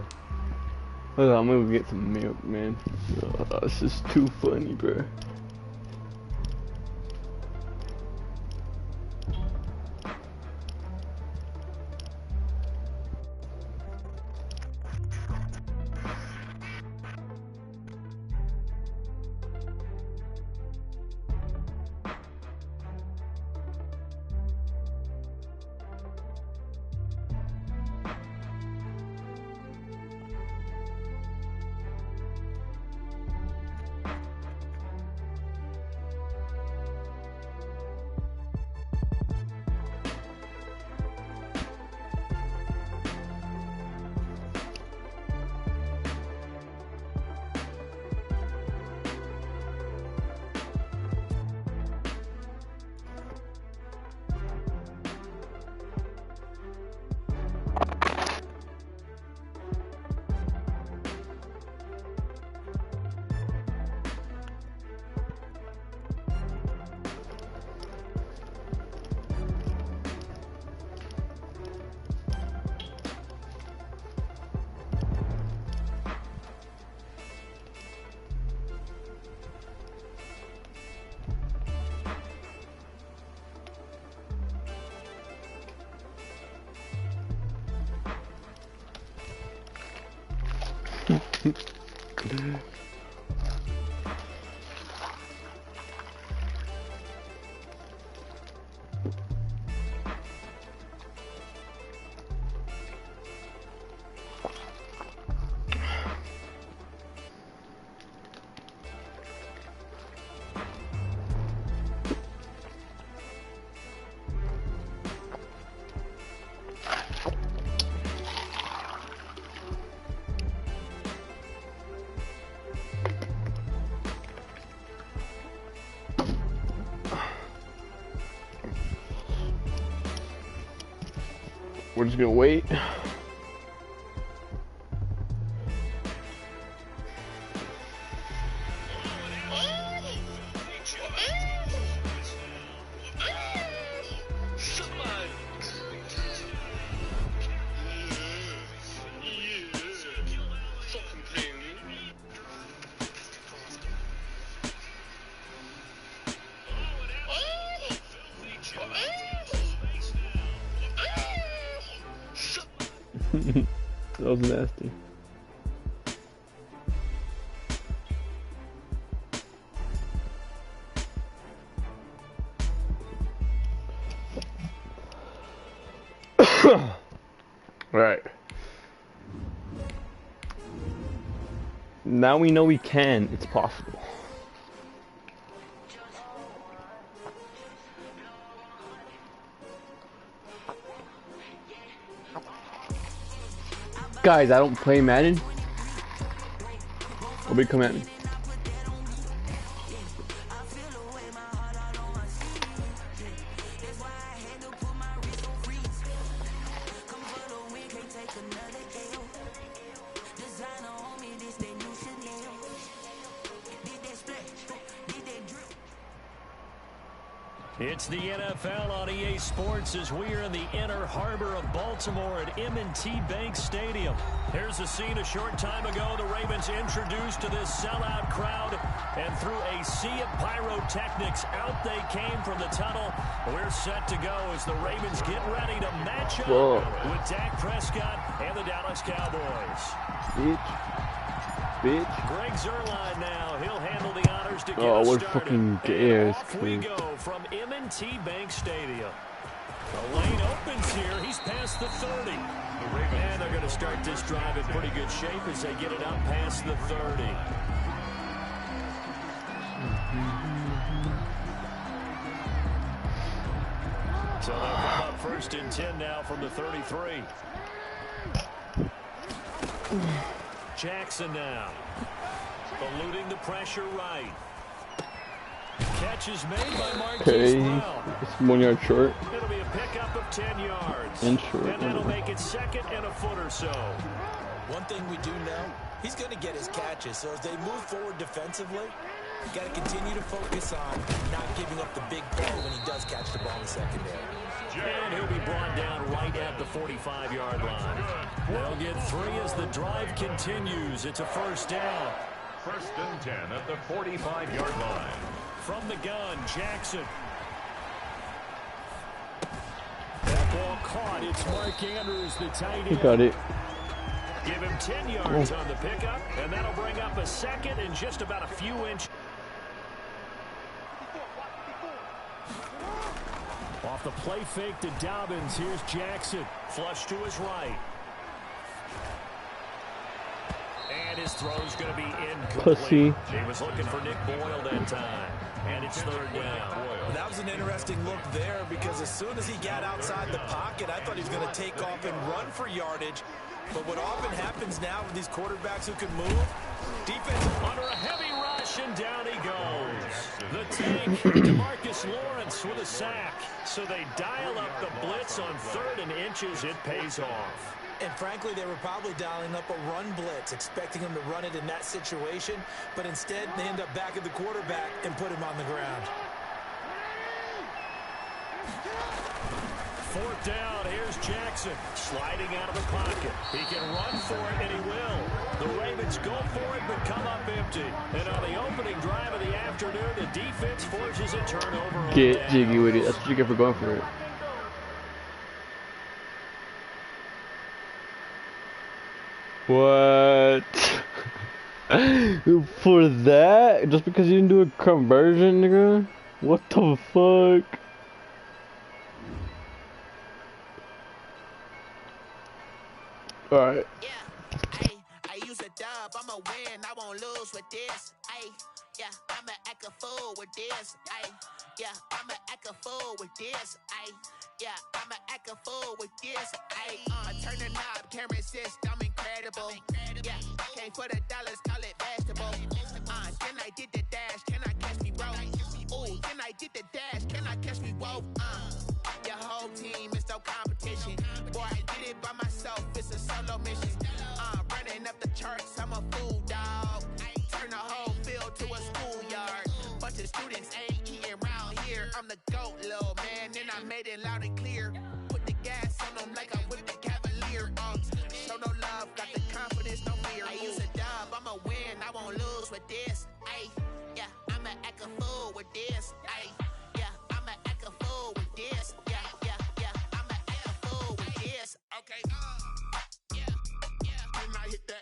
Hold on, I'm gonna go get some milk, man. Oh, this is too funny, bro. We're just gonna wait. That was nasty. Right. Now we know we can. It's possible. Guys, I don't play Madden. Nobody come at me. It's the NFL on EA Sports as we are in the inner harbor of Baltimore at M&T Bank Stadium. Here's a scene a short time ago. The Ravens introduced to this sellout crowd, and through a sea of pyrotechnics, out they came from the tunnel. We're set to go as the Ravens get ready to match up with Dak Prescott and the Dallas Cowboys. Bitch. Greg Zuerlein now. He'll handle the honors to get us started. Fucking cares, off we go from M&T Bank Stadium. The lane opens here. He's past the 30. And they're going to start this drive in pretty good shape as they get it up past the 30. So they'll come up 1st and 10 now from the 33. Jackson now. Eluding the pressure right. Catch is made by Marquise Brown. It's 1 yard short. It'll be a pickup of 10 yards. And short. And that'll make it 2nd and a foot or so. One thing we do know, he's going to get his catches. So as they move forward defensively, you got to continue to focus on not giving up the big play when he does catch the ball in the secondary. And he'll be brought down right at the 45-yard line. They'll get 3 as the drive continues. It's a 1st down. 1st and 10 at the 45-yard line. From the gun, Jackson. That ball caught. It's Mark Andrews, the tight end. He got it. Give him 10 yards on the pickup, and that'll bring up a 2nd and just about a few inches. Off the play fake to Dobbins. Here's Jackson. Flush to his right. And his throw's going to be incomplete. Pussy. He was looking for Nick Boyle that time. And it's 3rd down. Well, that was an interesting look there because as soon as he got outside the pocket, I thought he was going to take off and run for yardage. But what often happens now with these quarterbacks who can move, defense under a heavy rush, and down he goes. The tank, DeMarcus Lawrence with a sack. So they dial up the blitz on 3rd and inches. It pays off. And frankly, they were probably dialing up a run blitz, expecting him to run it in that situation. But instead, they end up back at the quarterback and put him on the ground. 4th down, here's Jackson, sliding out of the pocket. He can run for it, and he will. The Ravens go for it, but come up empty. And on the opening drive of the afternoon, the defense forces a turnover. Get jiggy with it. That's what you get for going for it. What? For that? Just because you didn't do a conversion, nigga? What the fuck? Alright. Yeah, ayy, I use a dub, I'ma win, I won't lose with this, ayy. Yeah, I'ma act a fool with this, ayy. Yeah, I'ma act a fool with this, ayy. Yeah, I'ma act a fool with this, ayy. I turn the knob, can't resist, I'm incredible. Yeah, came for the dollars, call it vegetable. Then I did the dash, can I catch me, bro? Ooh, then I did the dash, can I catch me, whoa? Your whole team is no competition. Boy, I did it by myself, it's a solo mission. Running up the charts, I'm a fool, dog. Turn the whole field to a schoolyard. Bunch of students ain't eating round here. I'm the GOAT, little man, and I made it loud and clear. Put the gas on them like I'm with the Cavalier. Show no love, got the confidence, no fear. I use a dub, I'ma win, I won't lose with this. Ay, yeah, I'ma act a fool with this. Ay, yeah, I'ma act a fool with this. Yeah, yeah, yeah, I'ma act a fool with this. Okay, yeah, yeah, when I hit that.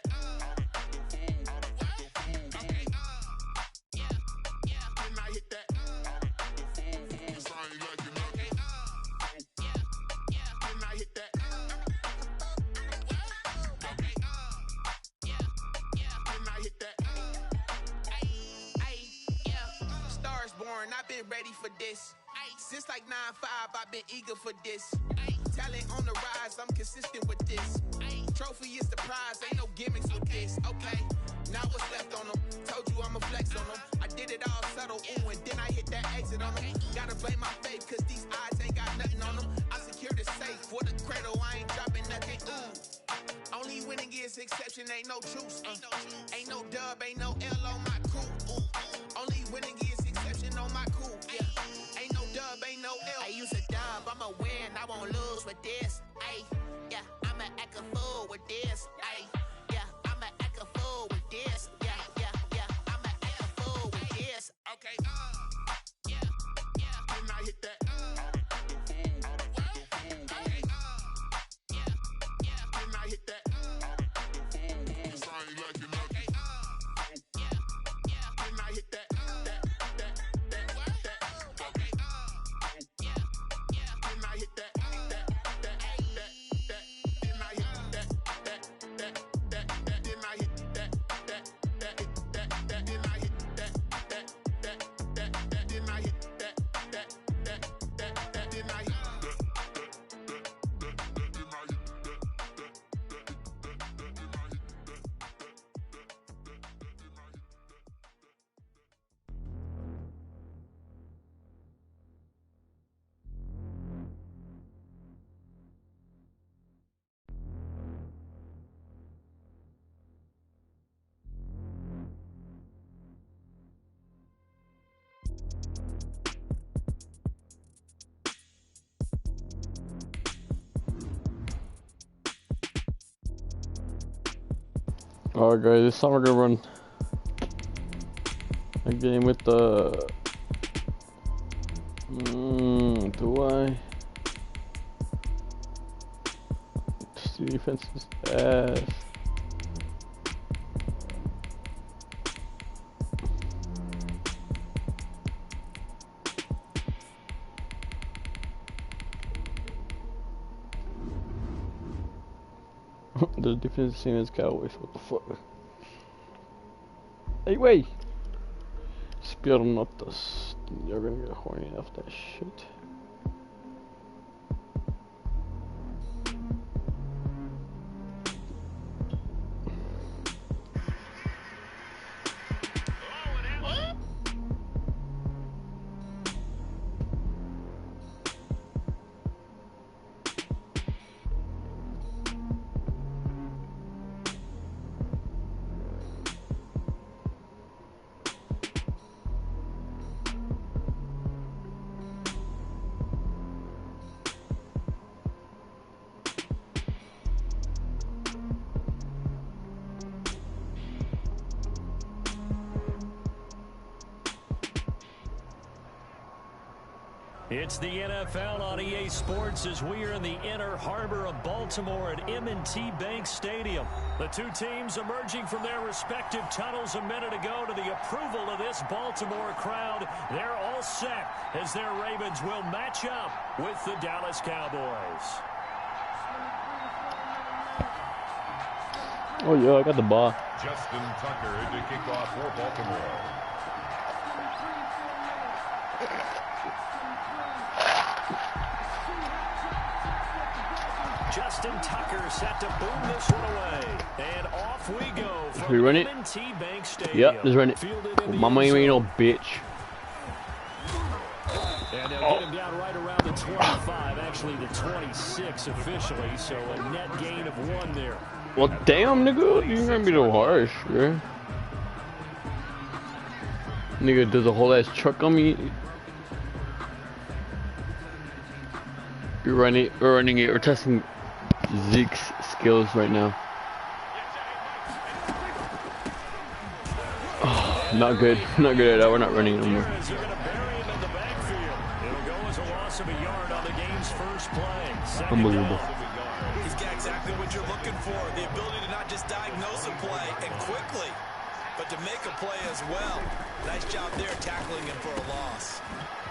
I've been ready for this. Since like 9-5, I've been eager for this. Talent on the rise, I'm consistent with this. Trophy is the prize, ain't no gimmicks with this. Okay, now what's left on them? Told you I'ma flex on them. I did it all subtle, ooh, and then I hit that exit on them. Gotta blame my faith, cause these odds ain't got nothing on them. I secured the safe for the cradle, I ain't dropping nothing, ooh. Only winning is exception, ain't no truce. Ain't no dub, ain't no L on my crew. Only winning is exception on my crew. Yeah. Ain't no dub, this. Ay, yeah, I'ma act a fool with this. Ay, yeah, I'ma act a fool with this. Yeah, yeah, yeah, I'ma act a fool with this. Okay, yeah, yeah, and I hit that. Okay, yeah, yeah, and I hit that. Alright guys, this time we're gonna run a game with the do I? Defense is ass. The defense is the same as Cowboys. What the fuck? Hey, wait! Spiernotas. You're gonna get horny off that shit. It's the NFL on EA Sports as we are in the inner harbor of Baltimore at M&T Bank Stadium. The two teams emerging from their respective tunnels a minute ago to the approval of this Baltimore crowd. They're all set as their Ravens will match up with the Dallas Cowboys. Oh yeah, I got the ball. Justin Tucker to kick off for Baltimore. Justin Tucker set to boom this one away. And off we go from we run it? M&T Bank Stadium. Yep, let's run it. Mama ain't no bitch. And they'll get him down right around the 25, actually the 26 officially, so a net gain of 1 there. Well, damn, nigga, you gonna be so harsh, bro. Nigga does a whole ass truck on me. We're running it, we're testing Zeke's skills right now. Oh, not good at all. We're not running anymore. Unbelievable. He's got exactly what you're looking for. The ability to not just diagnose a play and quickly, but to make a play as well. Nice job there tackling him for a loss.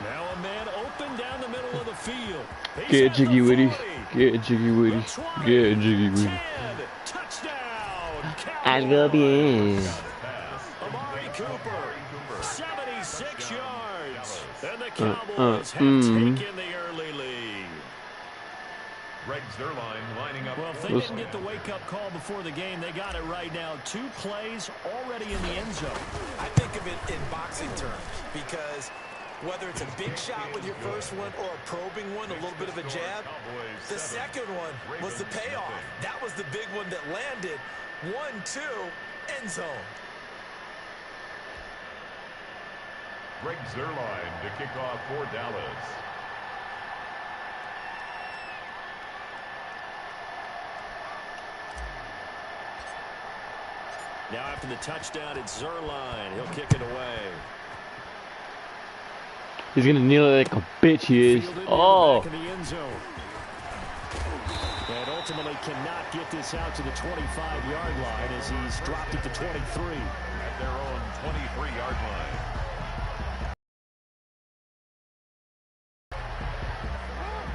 Now a man open down the middle of the field. Get jiggy with it. Get jiggy with it. Get jiggy with it. Touchdown. I love you. Amari Cooper, 76 yards. And the Cowboys have taken the early lead. Greg Zuerlein lining up. Well, if they didn't get the wake-up call before the game, they got it right now. 2 plays already in the end zone. I think of it in boxing terms because whether it's a big shot with your first one or a probing one, a little bit of a jab, the second one was the payoff. That was the big one that landed. 1-2, end zone. Greg Zuerlein to kick off for Dallas. Now after the touchdown, it's Zerline. He'll kick it away. He's gonna kneel it like a bitch. He is. Oh. And ultimately cannot get this out to the 25-yard line as he's dropped it to 23. At their own 23-yard line.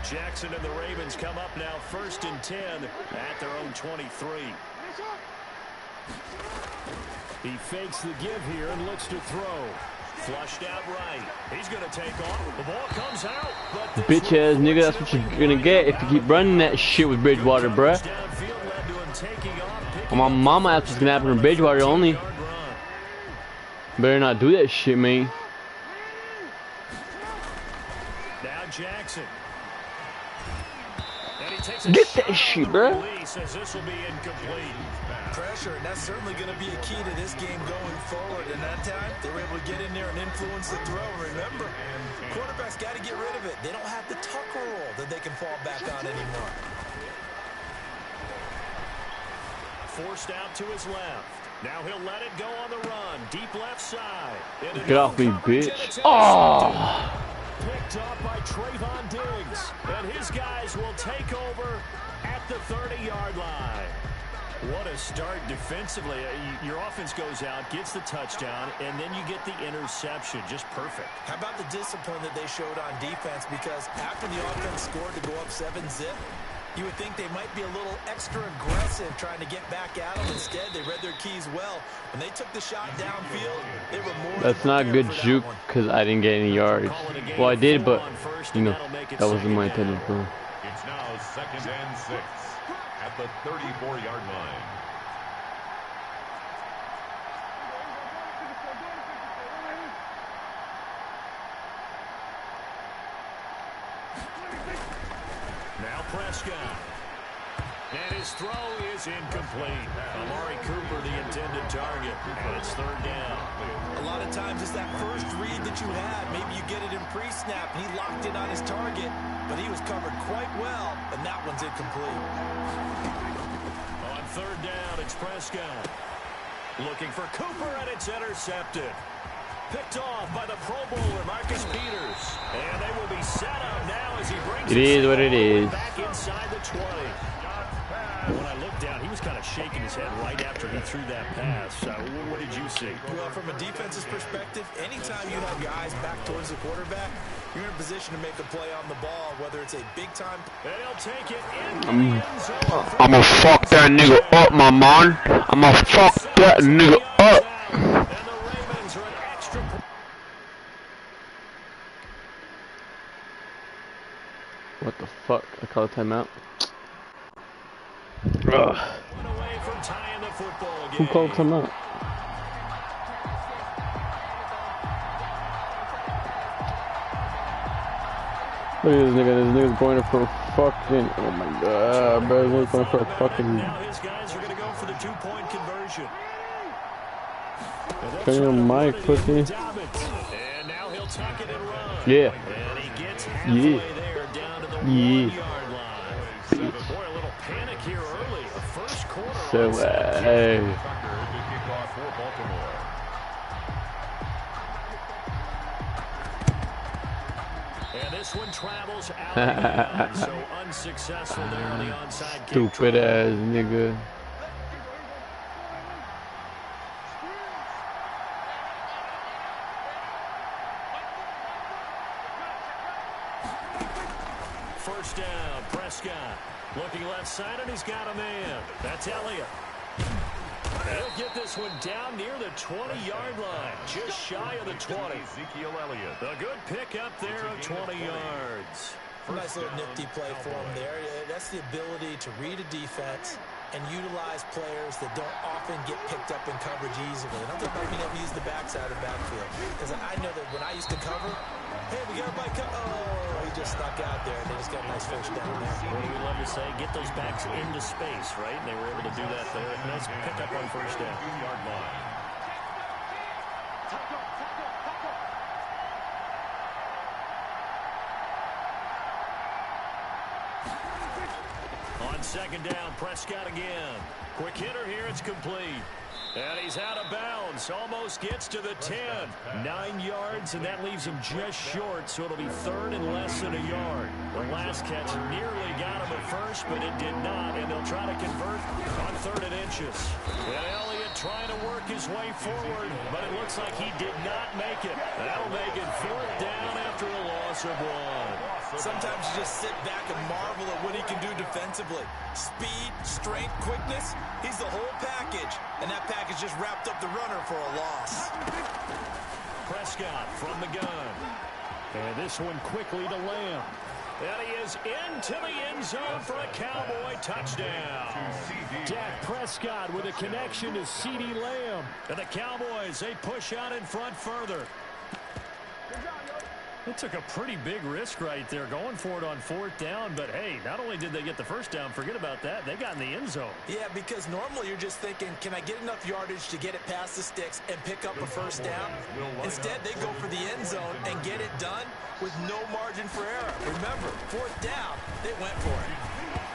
Jackson and the Ravens come up now 1st and 10 at their own 23. He fakes the give here and looks to throw. Flushed out right. He's going to take off. The ball comes out. Bitch ass nigga, that's what you're gonna get if you keep running that shit with Bridgewater, bruh. Well, my mama asked what's gonna happen in Bridgewater only. Better not do that shit, man. Now Jackson. Get that shit, bruh. Pressure, and that's certainly going to be a key to this game going forward. And that time, they were able to get in there and influence the throw. Remember, quarterbacks got to get rid of it. They don't have the tucker roll that they can fall back on anymore. Forced out to his left. Now he'll let it go on the run. Deep left side. Get off me, bitch. Oh! Picked up by Trayvon Diggs. And his guys will take over at the 30-yard line. What a start defensively. Your offense goes out, gets the touchdown, and then you get the interception. Just perfect. How about the discipline that they showed on defense? Because after the offense scored to go up 7-zip, you would think they might be a little extra aggressive trying to get back at them. Instead, they read their keys well. When they took the shot downfield, they were more. That's not good juke because I didn't get any yards. Well, I did, but, you know, that wasn't my intended goal. It's now 2nd and 6 at the 34-yard line. Now Prescott. And his throw is incomplete. Amari Cooper, the intended target. And it's 3rd down. A lot of times it's that first read that you had. Maybe you get it in pre-snap, and he locked in on his target, but he was covered quite well, and that one's incomplete. On 3rd down, it's Prescott. Looking for Cooper, and it's intercepted. Picked off by the Pro Bowler, Marcus Peters. And they will be set up now as he brings it is what it is. Back inside the 20. When I looked down, he was kind of shaking his head right after he threw that pass. What did you see? Well, from a defense's perspective, anytime you have your eyes back towards the quarterback, you're in a position to make a play on the ball, whether it's a big-time. And he'll take it I'm gonna fuck that nigga up, my man. I'm gonna fuck that nigga up. And the Ravens are an extra. What the fuck? I call a timeout. Ugh. Away from tying the football game. Who called timeout? Look at this nigga. This nigga's going for fucking. Oh my god, bro. He's going for a fucking. Now his guys are going to go for the 2-point conversion. Turn your mic, pussy. And now he'll tuck it and run. Yeah. And he gets halfway there down to the 1-yard line. Boy, a little panic here early. The first quarter. So, hey. And this one travels out. So unsuccessful there on the onside kick. Stupid ass nigga. First down, Prescott. Looking left side, and he's got a man. That's Elliott. He'll get this one down near the 20-yard line, just shy of the 20. Ezekiel Elliott. A good pickup there of 20 yards. Nice little nifty play for him there. That's the ability to read a defense and utilize players that don't often get picked up in coverage easily. And I'm talking about being able to use the backside of the backfield. Because I know that when I used to cover, hey, we got my oh, he just stuck out there, and they just got a nice first down there. What do we love to say? Get those backs into space, right? And they were able to do that there. Nice pickup on first down. 2-yard line. On second down, Prescott again. Quick hitter here, it's complete. And he's out of bounds. Almost gets to the 10. 9 yards, and that leaves him just short, so it'll be third and less than a yard. The last catch nearly got him at first, but it did not, and they'll try to convert on 3rd and inches. And Elliott trying to work his way forward, but it looks like he did not make it. That'll make it 4th down after a loss of 1. Sometimes you just sit back and marvel at what he can do defensively. Speed, strength, quickness, he's the whole package. And that package just wrapped up the runner for a loss. Prescott from the gun. And this one quickly to Lamb. And he is into the end zone for a Cowboy touchdown. Dak Prescott with a connection to CeeDee Lamb. And the Cowboys, they push out in front further. They took a pretty big risk right there going for it on 4th down, but hey, not only did they get the first down, forget about that, they got in the end zone. Yeah, because normally you're just thinking, can I get enough yardage to get it past the sticks and pick up a first down? Instead, they go for the end zone and get it done with no margin for error. Remember, 4th down, they went for it.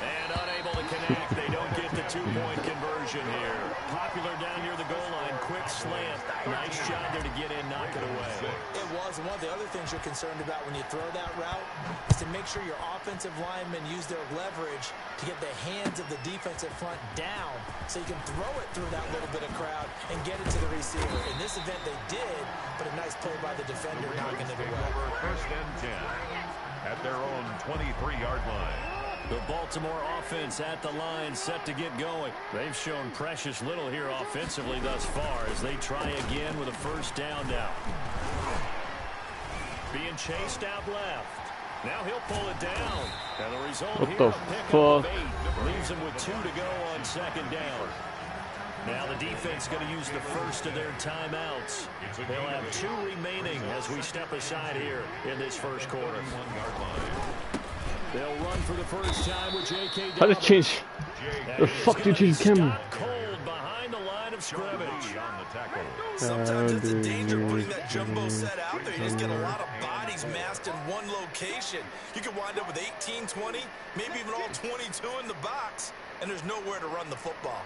And unable to connect, they don't get the 2-point conversion here. Popular down near the goal line, quick slant. Nice job there to get in, knock it away. It was, and one of the other things you're concerned about when you throw that route is to make sure your offensive linemen use their leverage to get the hands of the defensive front down so you can throw it through that little bit of crowd and get it to the receiver. In this event, they did, but a nice play by the defender knocking it away. 1st and 10 at their own 23-yard line. The Baltimore offense at the line, set to get going. They've shown precious little here offensively thus far as they try again with a 1st down now. Being chased out left. Now he'll pull it down. And the result here, a pickup of 8. Leaves him with 2 to go on 2nd down. Now the defense going to use the first of their timeouts. They'll have 2 remaining as we step aside here in this first quarter. They'll run for the first time with J.K. How to change? The fuck did you change the camera? Cold behind the line of scrimmage. Sometimes it's a danger putting that jumbo set out there. You just get a lot of bodies massed in one location. You could wind up with 18, 20, maybe even all 22 in the box, and there's nowhere to run the football.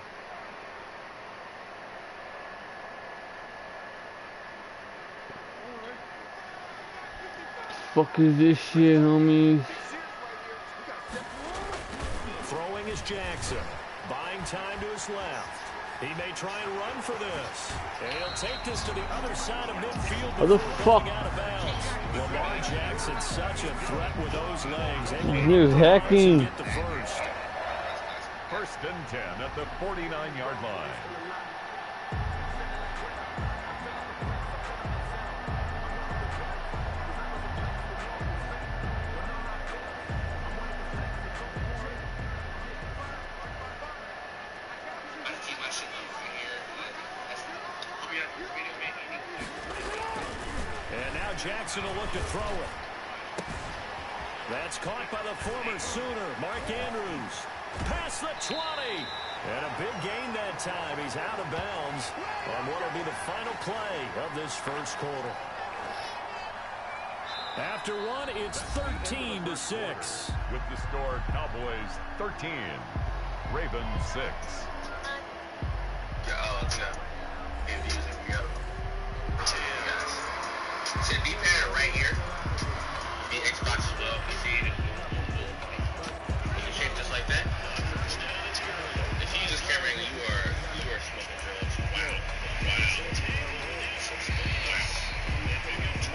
Fuck is this shit, homies? Throwing is Jackson. Buying time to his left. He may try and run for this. And he'll take this to the other side of midfield. What the fuck? Out of bounds. Lamar Jackson, such a threat with those legs. He was hacking. Get the first. 1st and 10 at the 49-yard line. And now Jackson will look to throw it. That's caught by the former Sooner, Mark Andrews. Past the 20. And a big gain that time. He's out of bounds on what will be the final play of this first quarter. After one, it's 13-6. With the score, Cowboys 13, Ravens 6. It's a D-pad right here. The Xbox as well. You see it. You shape just like that. If you use this camera angle, you are smoking drugs. Wow.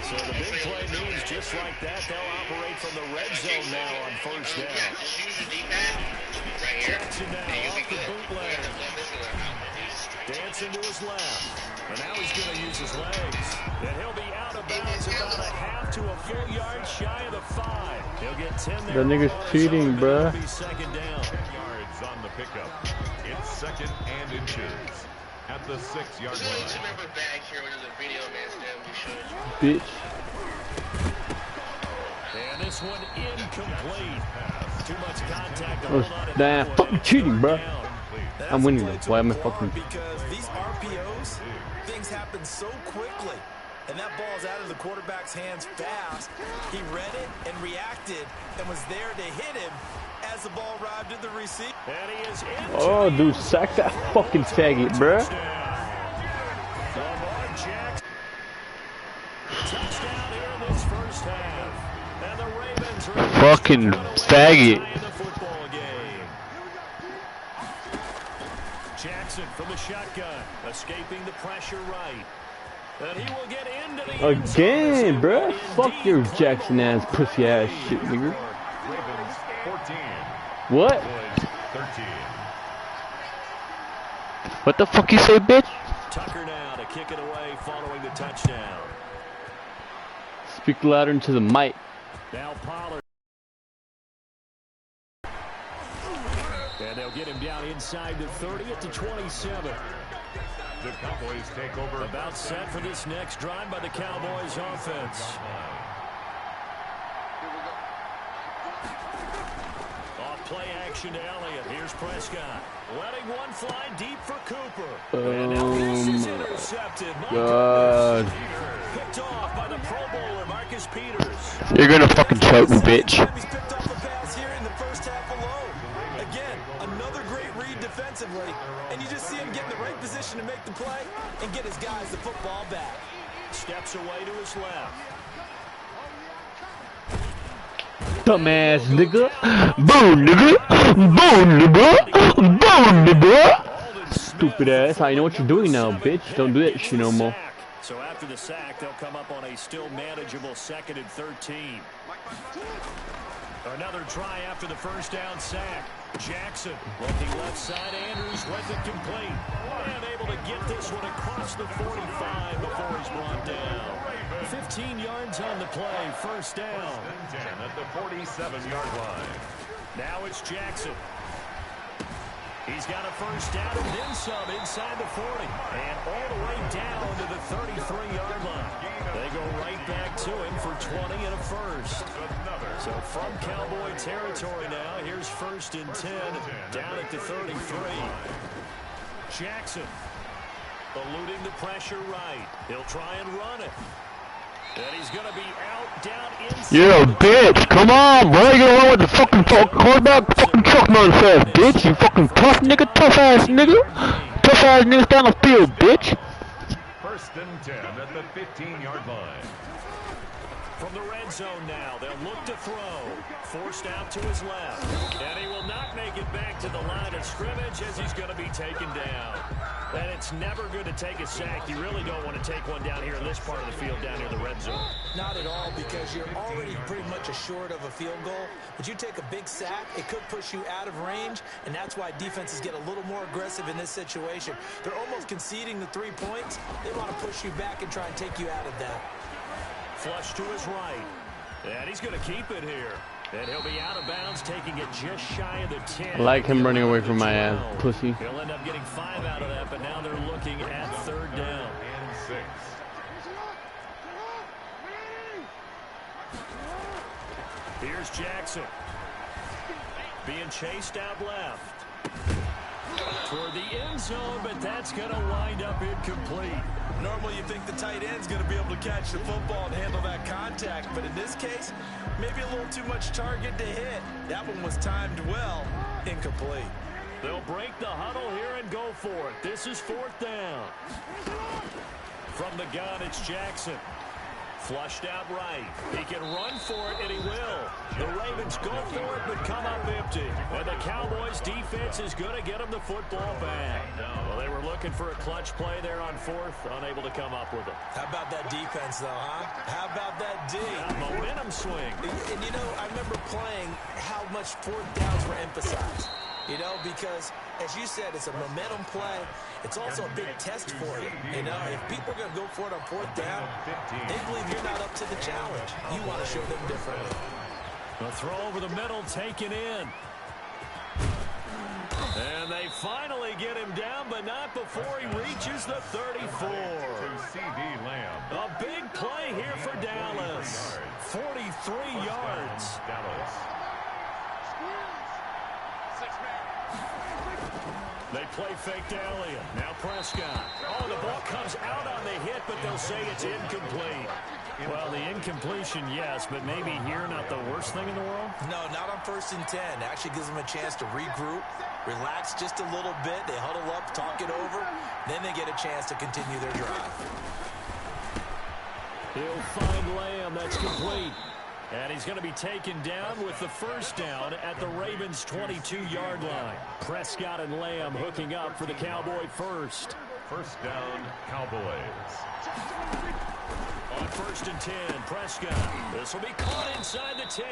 So the big play means just like that, they'll operate from the red zone now on 1st down. Yeah, just use your D-pad right here. Jackson now off the bootleg. Dancing to his left. And now he's going to use his legs. And he'll be out of bounds about a half to a full yard shy of the 5. He'll get 10 there. That nigga's cheating, bruh. 2nd down. 10 yards on the pickup. It's 2nd and inches at the 6-yard line. Remember back here when there's a video, man, we showed you. Bitch. And this one incomplete. Too much contact. Damn, fucking cheating, bruh. I'm winning though. Why am I fucking? Because these RPOs, things happen so quickly, and that ball's out of the quarterback's hands fast. He read it and reacted, and was there to hit him as the ball arrived at the receiver. And he is in. Oh, dude, sack that fucking faggot, bruh. first half. And the Ravens are fucking faggot. the football game. Jackson from the shotgun, escaping the pressure right. And he will get into the Again, bruh. Fuck your Jackson ass, pussy ass shit, nigga. Ravens 14. What? Boys 13. What the fuck you say, bitch? Tucker now to kick it away following the touchdown. Speak louder into the mic. Now Pollard. And they'll get him down inside the 30 at the 27. The Cowboys take over. About set for this next drive by the Cowboys offense. Off play action to Elliott. Here's Prescott. Letting one fly deep for Cooper. And now this is intercepted. God. Picked off by the Pro Bowler, Marcus Peters. You're gonna fucking choke me, bitch. He's picked off a pass here in the first half alone. Again, another great read defensively, and you just see him get in the right position to make the play and get his guys the football back. Steps away to his left. Dumbass nigga. Boom, nigga. Boom, nigga. Boom, nigga. Stupid ass. I know what you're doing now, bitch. Don't do that shit no more. So after the sack, they'll come up on a still manageable 2nd and 13. Another try after the first down sack. Jackson looking left side. Andrews with it complete. And able to get this one across the 45 before he's brought down. 15 yards on the play. First down. 10 at the 47-yard line. Now it's Jackson. He's got a first down and then some inside the 40. And all the way down to the 33-yard line. They go right back to him for 20 and a first. So from Cowboy territory now, here's 1st and 10 down at the 33. Jackson eluding the pressure right. He'll try and run it. And he's going to be out, down, inside. You're a bitch. Come on, bro. You gonna run with the fucking quarterback? Fucking truck man fast, bitch. You fucking tough nigga. Tough ass nigga. Tough ass niggas down the field, bitch. 1st and 10 at the 15-yard line. From the red zone now, they'll look to throw. Forced out to his left. And he will not make it back to the line of scrimmage as he's going to be taken down. And it's never good to take a sack. You really don't want to take one down here in this part of the field, down near the red zone. Not at all, because you're already pretty much assured of a field goal. But you take a big sack, it could push you out of range, and that's why defenses get a little more aggressive in this situation. They're almost conceding the 3 points. They want to push you back and try and take you out of that. Flush to his right. And he's going to keep it here. And he'll be out of bounds, taking it just shy of the 10. I like him running away from my ass, pussy. He'll end up getting 5 out of that, but now they're looking at 3rd down. And 6. Here's Jackson. Being chased out left. Toward the end zone, but that's going to wind up incomplete. Normally you think the tight end's going to be able to catch the football and handle that contact, but in this case, maybe a little too much target to hit. That one was timed well. Incomplete. They'll break the huddle here and go for it. This is 4th down. From the gun, it's Jackson. Flushed out right. He can run for it, and he will. The Ravens go for it, but come up empty. And the Cowboys' defense is going to get them the football back. Well, they were looking for a clutch play there on 4th, unable to come up with it. How about that defense, though, huh? How about that D? A momentum swing. And, you know, I remember playing how much 4th downs were emphasized. You know, because, as you said, it's a momentum play. It's also a big test for you. You know, if people are going to go for it on 4th down, they believe you're not up to the challenge. You want to show them differently. A throw over the middle taken in. And they finally get him down, but not before he reaches the 34. To C.D. Lamb. A big play here for Dallas. 43 yards. Dallas. They play fake to Elliott. Now Prescott. Oh, the ball comes out on the hit, but they'll say it's incomplete. Well, the incompletion, yes, but maybe here not the worst thing in the world? No, not on 1st and 10. Actually gives them a chance to regroup, relax just a little bit. They huddle up, talk it over. Then they get a chance to continue their drive. He'll find Lamb. That's complete. And he's going to be taken down with the first down at the Ravens' 22-yard line. Prescott and Lamb hooking up for the Cowboy first. First down, Cowboys. On 1st and 10, Prescott. This will be caught inside the 10.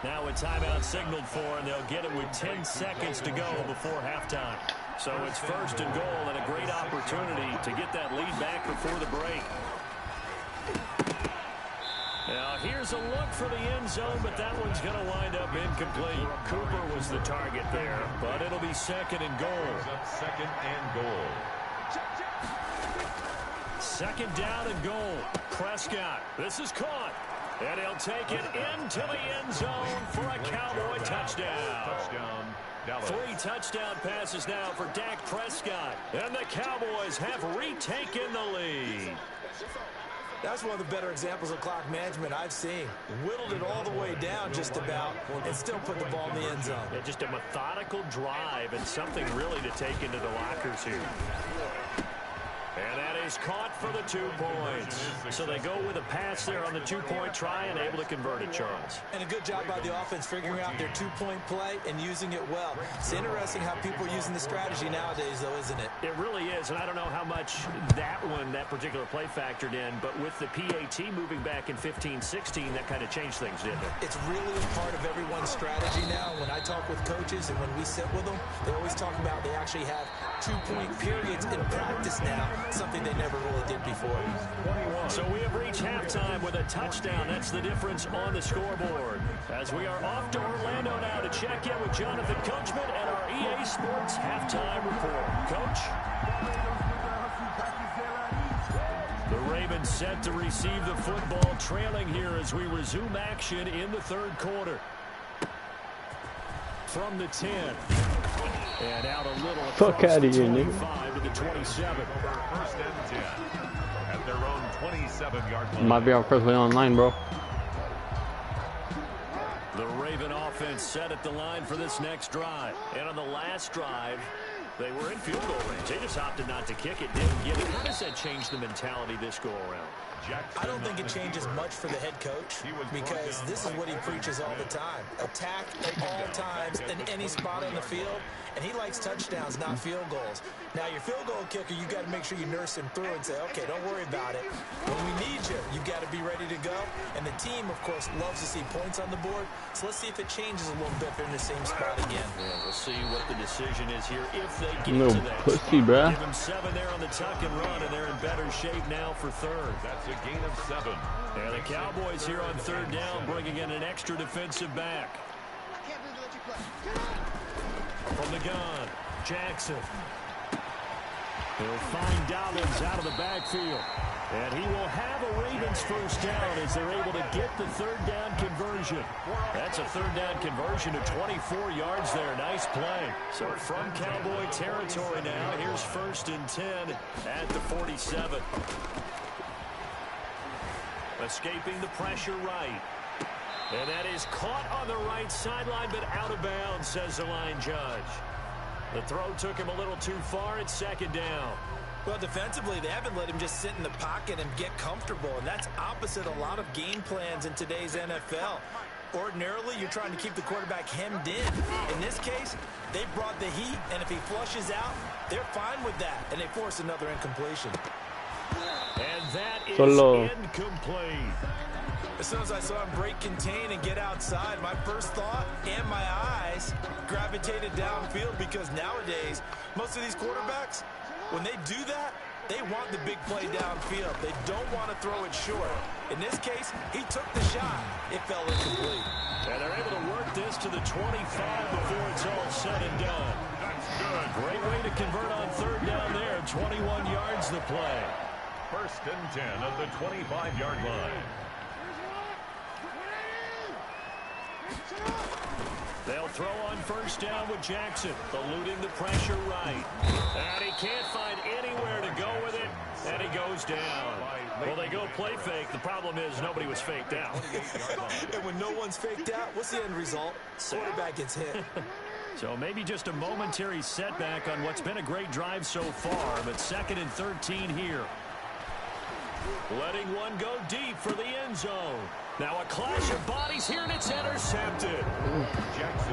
Now a timeout signaled for, and they'll get it with 10 seconds to go before halftime. So it's 1st and goal, and a great opportunity to get that lead back before the break. Now here's a look for the end zone, but that one's going to wind up incomplete. Cooper was the target there, but it'll be 2nd and goal. 2nd and goal. 2nd down and goal. Prescott. This is caught. And he'll take it into the end zone for a Cowboy touchdown. Touchdown, Dallas. 3 touchdown passes now for Dak Prescott. And the Cowboys have retaken the lead. That's one of the better examples of clock management I've seen. Whittled it all the way down just about and still put the ball in the end zone. Yeah, just a methodical drive and something really to take into the lockers here. And that is caught for the 2 points. So they go with a pass there on the 2-point try and able to convert it, Charles. And a good job by the offense figuring out their 2-point play and using it well. It's interesting how people are using the strategy nowadays, though, isn't it? It really is, and I don't know how much that particular play factored in, but with the PAT moving back in 15-16, that kind of changed things, didn't it? It's really a part of everyone's strategy now. When I talk with coaches and when we sit with them, they always talk about they actually have 2-point periods in practice now, something they never really did before. So we have reached halftime with a touchdown. That's the difference on the scoreboard. As we are off to Orlando now to check in with Jonathan Coachman and our EA Sports halftime report. Coach? The Ravens set to receive the football, trailing here as we resume action in the 3rd quarter. From the 10. And out a little fuck out of here, nigga. 25 to the 27. 1st and 10 at their own 27-yard line. Might be our first way online, bro. The Raven offense set at the line for this next drive. And on the last drive, they were in field goal range. They just opted not to kick it, didn't get it. How does that change the mentality this go around? I don't think it changes much for the head coach because this is what he preaches all the time. Attack at all times in any spot on the field, and he likes touchdowns, not field goals. Now, your field goal kicker, you got to make sure you nurse him through and say, okay, don't worry about it. When we need you, you got to be ready to go. And the team, of course, loves to see points on the board. So let's see if it changes a little bit if they're in the same spot again. Yeah, we'll see what the decision is here if they get No to that pussy, spot. bruh. Give them 7 there on the tuck and run, and they're in better shape now for 3rd. That's a gain of 7. And the Cowboys here on 3rd down, bringing in an extra defensive back. From the gun, Jackson. He'll find Dobbins out of the backfield. And he will have a Ravens first down as they're able to get the 3rd down conversion. That's a 3rd down conversion to 24 yards there. Nice play. So from Cowboy territory now, here's 1st and 10 at the 47. Escaping the pressure right. And that is caught on the right sideline, but out of bounds, says the line judge. The throw took him a little too far. It's 2nd down. Well, defensively, they haven't let him just sit in the pocket and get comfortable, and that's opposite a lot of game plans in today's NFL. Ordinarily, you're trying to keep the quarterback hemmed in. In this case, they brought the heat, and if he flushes out, they're fine with that, and they force another incompletion. And that is Solo. incomplete. As soon as I saw him break contain and get outside, my first thought and my eyes gravitated downfield because nowadays, most of these quarterbacks, when they do that, they want the big play downfield. They don't want to throw it short. In this case, he took the shot. It fell incomplete. And they're able to work this to the 25 before it's all said and done. That's good. Great way to convert on 3rd down there. 21 yards the play. 1st and 10 at the 25-yard line. They'll throw on 1st down with Jackson, eluding the pressure right. And he can't find anywhere to go with it, and he goes down. Well, they go play fake. The problem is nobody was faked out. And when no one's faked out, what's the end result? Quarterback gets hit. So maybe just a momentary setback on what's been a great drive so far, but 2nd and 13 here. Letting one go deep for the end zone. Now a clash of bodies here, and it's intercepted.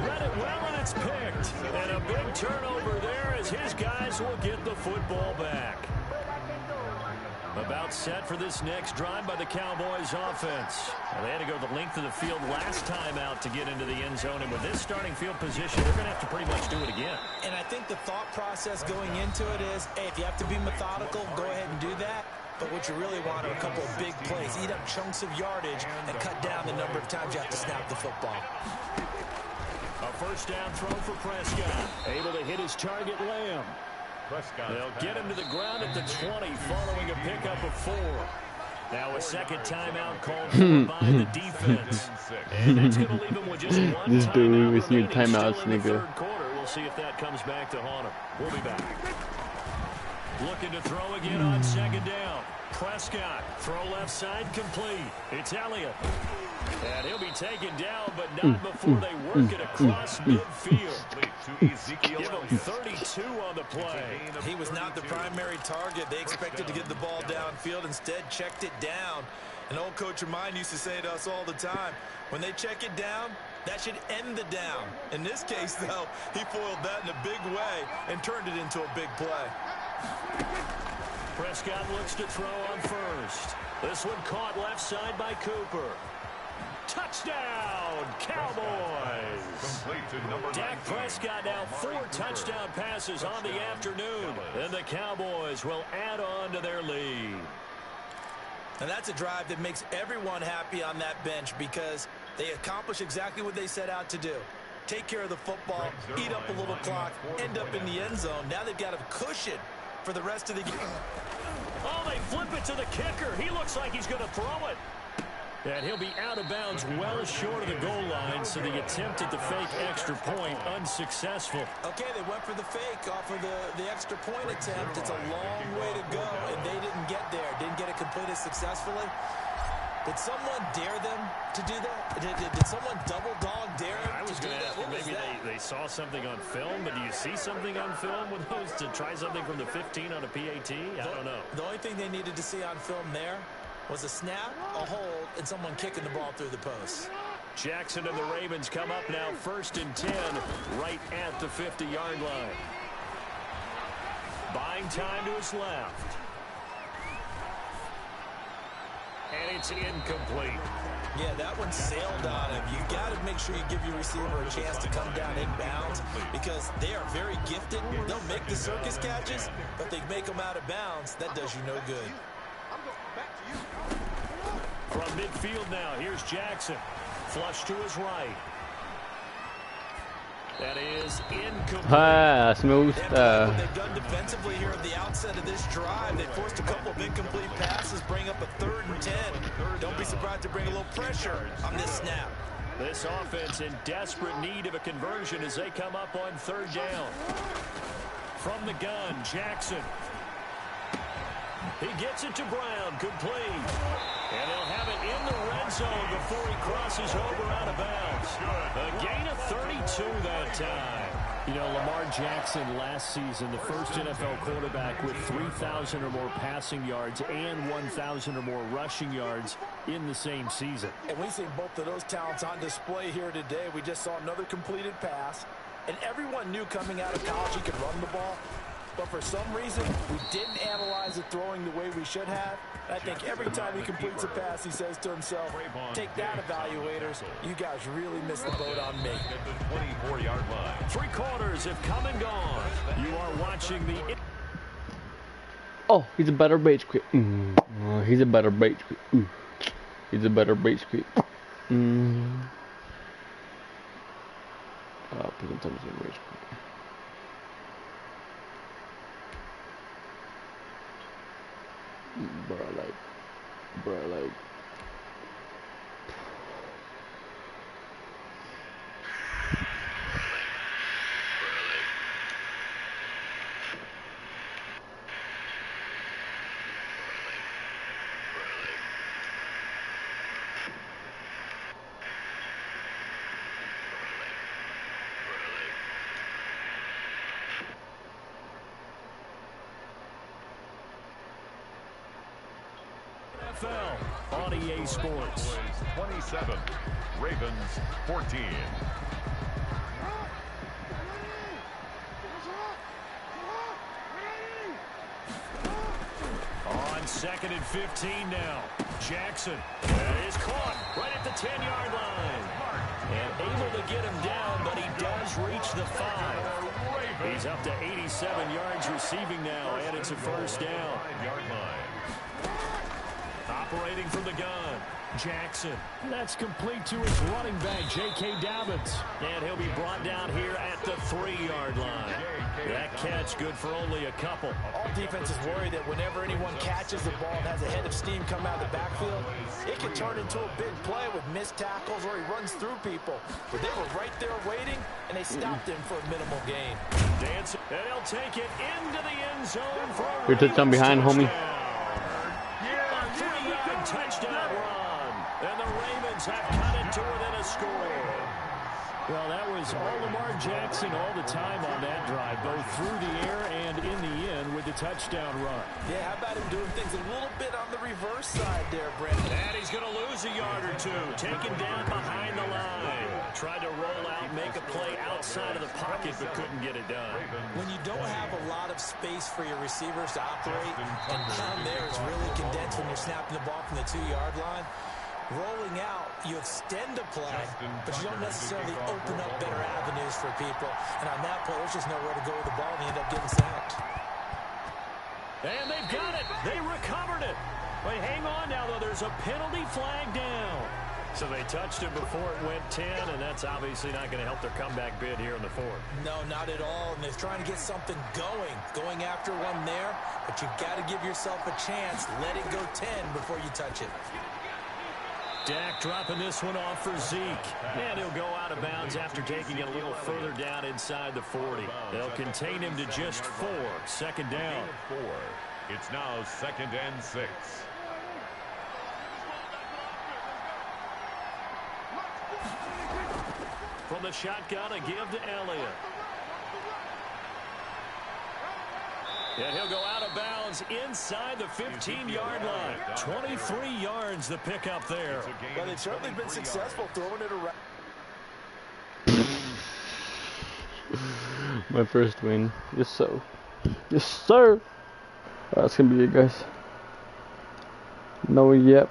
Read it well, and it's picked. And a big turnover there as his guys will get the football back. About set for this next drive by the Cowboys offense. Well, they had to go the length of the field last time out to get into the end zone, and with this starting field position, they're going to have to pretty much do it again. And I think the thought process going into it is, hey, if you have to be methodical, go ahead and do that. But what you really want are a couple of big plays. Eat up chunks of yardage and cut down the number of times you have to snap the football. A first down throw for Prescott. Able to hit his target, Lamb. They'll get him to the ground at the 20 following a pickup of 4. Now a second timeout called for by the defense. And that's going to leave him with just one this dude timeout is your remaining timeouts, still in the nigga. third quarter. We'll see if that comes back to haunt him. We'll be back. Looking to throw again on second down. Prescott, throw left side complete. It's Elliott. And he'll be taken down, but not before they work it across midfield. Give him 32 on the play. He was not the primary target. They expected to get the ball downfield. Instead, checked it down. An old coach of mine used to say to us all the time, when they check it down, that should end the down. In this case, though, he foiled that in a big way and turned it into a big play. Prescott looks to throw on first. This one caught left side by Cooper. Touchdown, Cowboys! Dak Prescott now 4 touchdown passes on the afternoon. And the Cowboys will add on to their lead. And that's a drive that makes everyone happy on that bench because they accomplish exactly what they set out to do. Take care of the football, eat up a little clock, end up in the end zone. Now they've got a cushion for the rest of the game. Oh, they flip it to the kicker. He looks like he's going to throw it. And he'll be out of bounds well short of the goal line, so the attempt at the fake extra point unsuccessful. Okay, they went for the fake off of the extra point attempt. It's a long way to go, and they didn't get there. Didn't get it completed successfully. Did someone dare them to do that? Did someone double dog dare them I was going to ask you, maybe they saw something on film, but do you see something on film with those to try something from the 15 on a PAT? I don't know. The only thing they needed to see on film there was a snap, a hold, and someone kicking the ball through the post. Jackson and the Ravens come up now 1st and 10 right at the 50-yard line. Buying time to his left. And it's incomplete. Yeah, that one sailed on him. You've got to make sure you give your receiver a chance to come down inbounds because they are very gifted. They'll make the circus catches, but they make them out of bounds. That does you no good. From midfield now, here's Jackson. Flush to his right. That is incomplete. Smooth. They've done defensively here at the outset of this drive. They forced a couple of incomplete passes, bring up a 3rd and 10. Don't be surprised to bring a little pressure on this snap. This offense in desperate need of a conversion as they come up on 3rd down. From the gun, Jackson. He gets it to Brown, complete. And he'll have it in the red zone before he crosses over out of bounds. A gain of 32 that time. You know, Lamar Jackson last season, the first NFL quarterback with 3,000 or more passing yards and 1,000 or more rushing yards in the same season. And we see both of those talents on display here today. We just saw another completed pass. And everyone knew coming out of college he could run the ball. But for some reason, we didn't analyze it throwing the way we should have. I think every time he completes a pass, he says to himself, take that, evaluators. You guys really missed the boat on me. At the 24-yard line. 3 quarters have come and gone. You are watching the... Oh, he's a better bait script. He's a better bait script. He's a better bait script. Present times in bait script. Bro, like. NFL on EA Sports. 27, Ravens 14. On 2nd and 15 now. Jackson is caught right at the 10-yard line. And able to get him down, but he does reach the 5. He's up to 87 yards receiving now, and it's a first down. 5-yard line. Operating from the gun, Jackson. That's complete to his running back, J.K. Dobbins. And he'll be brought down here at the 3-yard line. That catch good for only a couple. All defenses worry that whenever anyone catches the ball and has a head of steam come out of the backfield, it can turn into a big play with missed tackles or he runs through people. But they were right there waiting, and they stopped him for a minimal gain. Dancing, and he'll take it into the end zone for a Your touchdown behind, homie. A 3-yard touchdown run. And the Ravens have cut it to within a score. Well, that was all Lamar Jackson all the time on that drive, both through the air and in the end with the touchdown run. Yeah, how about him doing things a little bit on the reverse side there, Brandon? And he's going to lose a yard or two, taken down behind the line. Tried to roll out, make a play outside of the pocket, but couldn't get it done. When you don't have a lot of space for your receivers to operate, and down there is really condensed when you're snapping the ball from the 2-yard line, rolling out, you extend a play, but you don't necessarily open up better avenues for people. And on that play, there's just nowhere to go with the ball, and they end up getting sacked. And they've got it. They recovered it. But hang on now, though. There's a penalty flag down. So they touched it before it went 10, and that's obviously not going to help their comeback bid here in the 4th. No, not at all. And they're trying to get something going after one there. But you've got to give yourself a chance. Let it go 10 before you touch it. Dak dropping this one off for Zeke. And he'll go out of bounds after taking it a little further down inside the 40. They'll contain him to just 4. Second down. 4. It's now 2nd and 6. From the shotgun, a give to Elliott. And he'll go out of bounds inside the 15-yard line. 23 yards the pickup there. Well, they've certainly been successful throwing it around. My first win. Yes, so. Yes, sir. That's going to be it, guys. No, yep.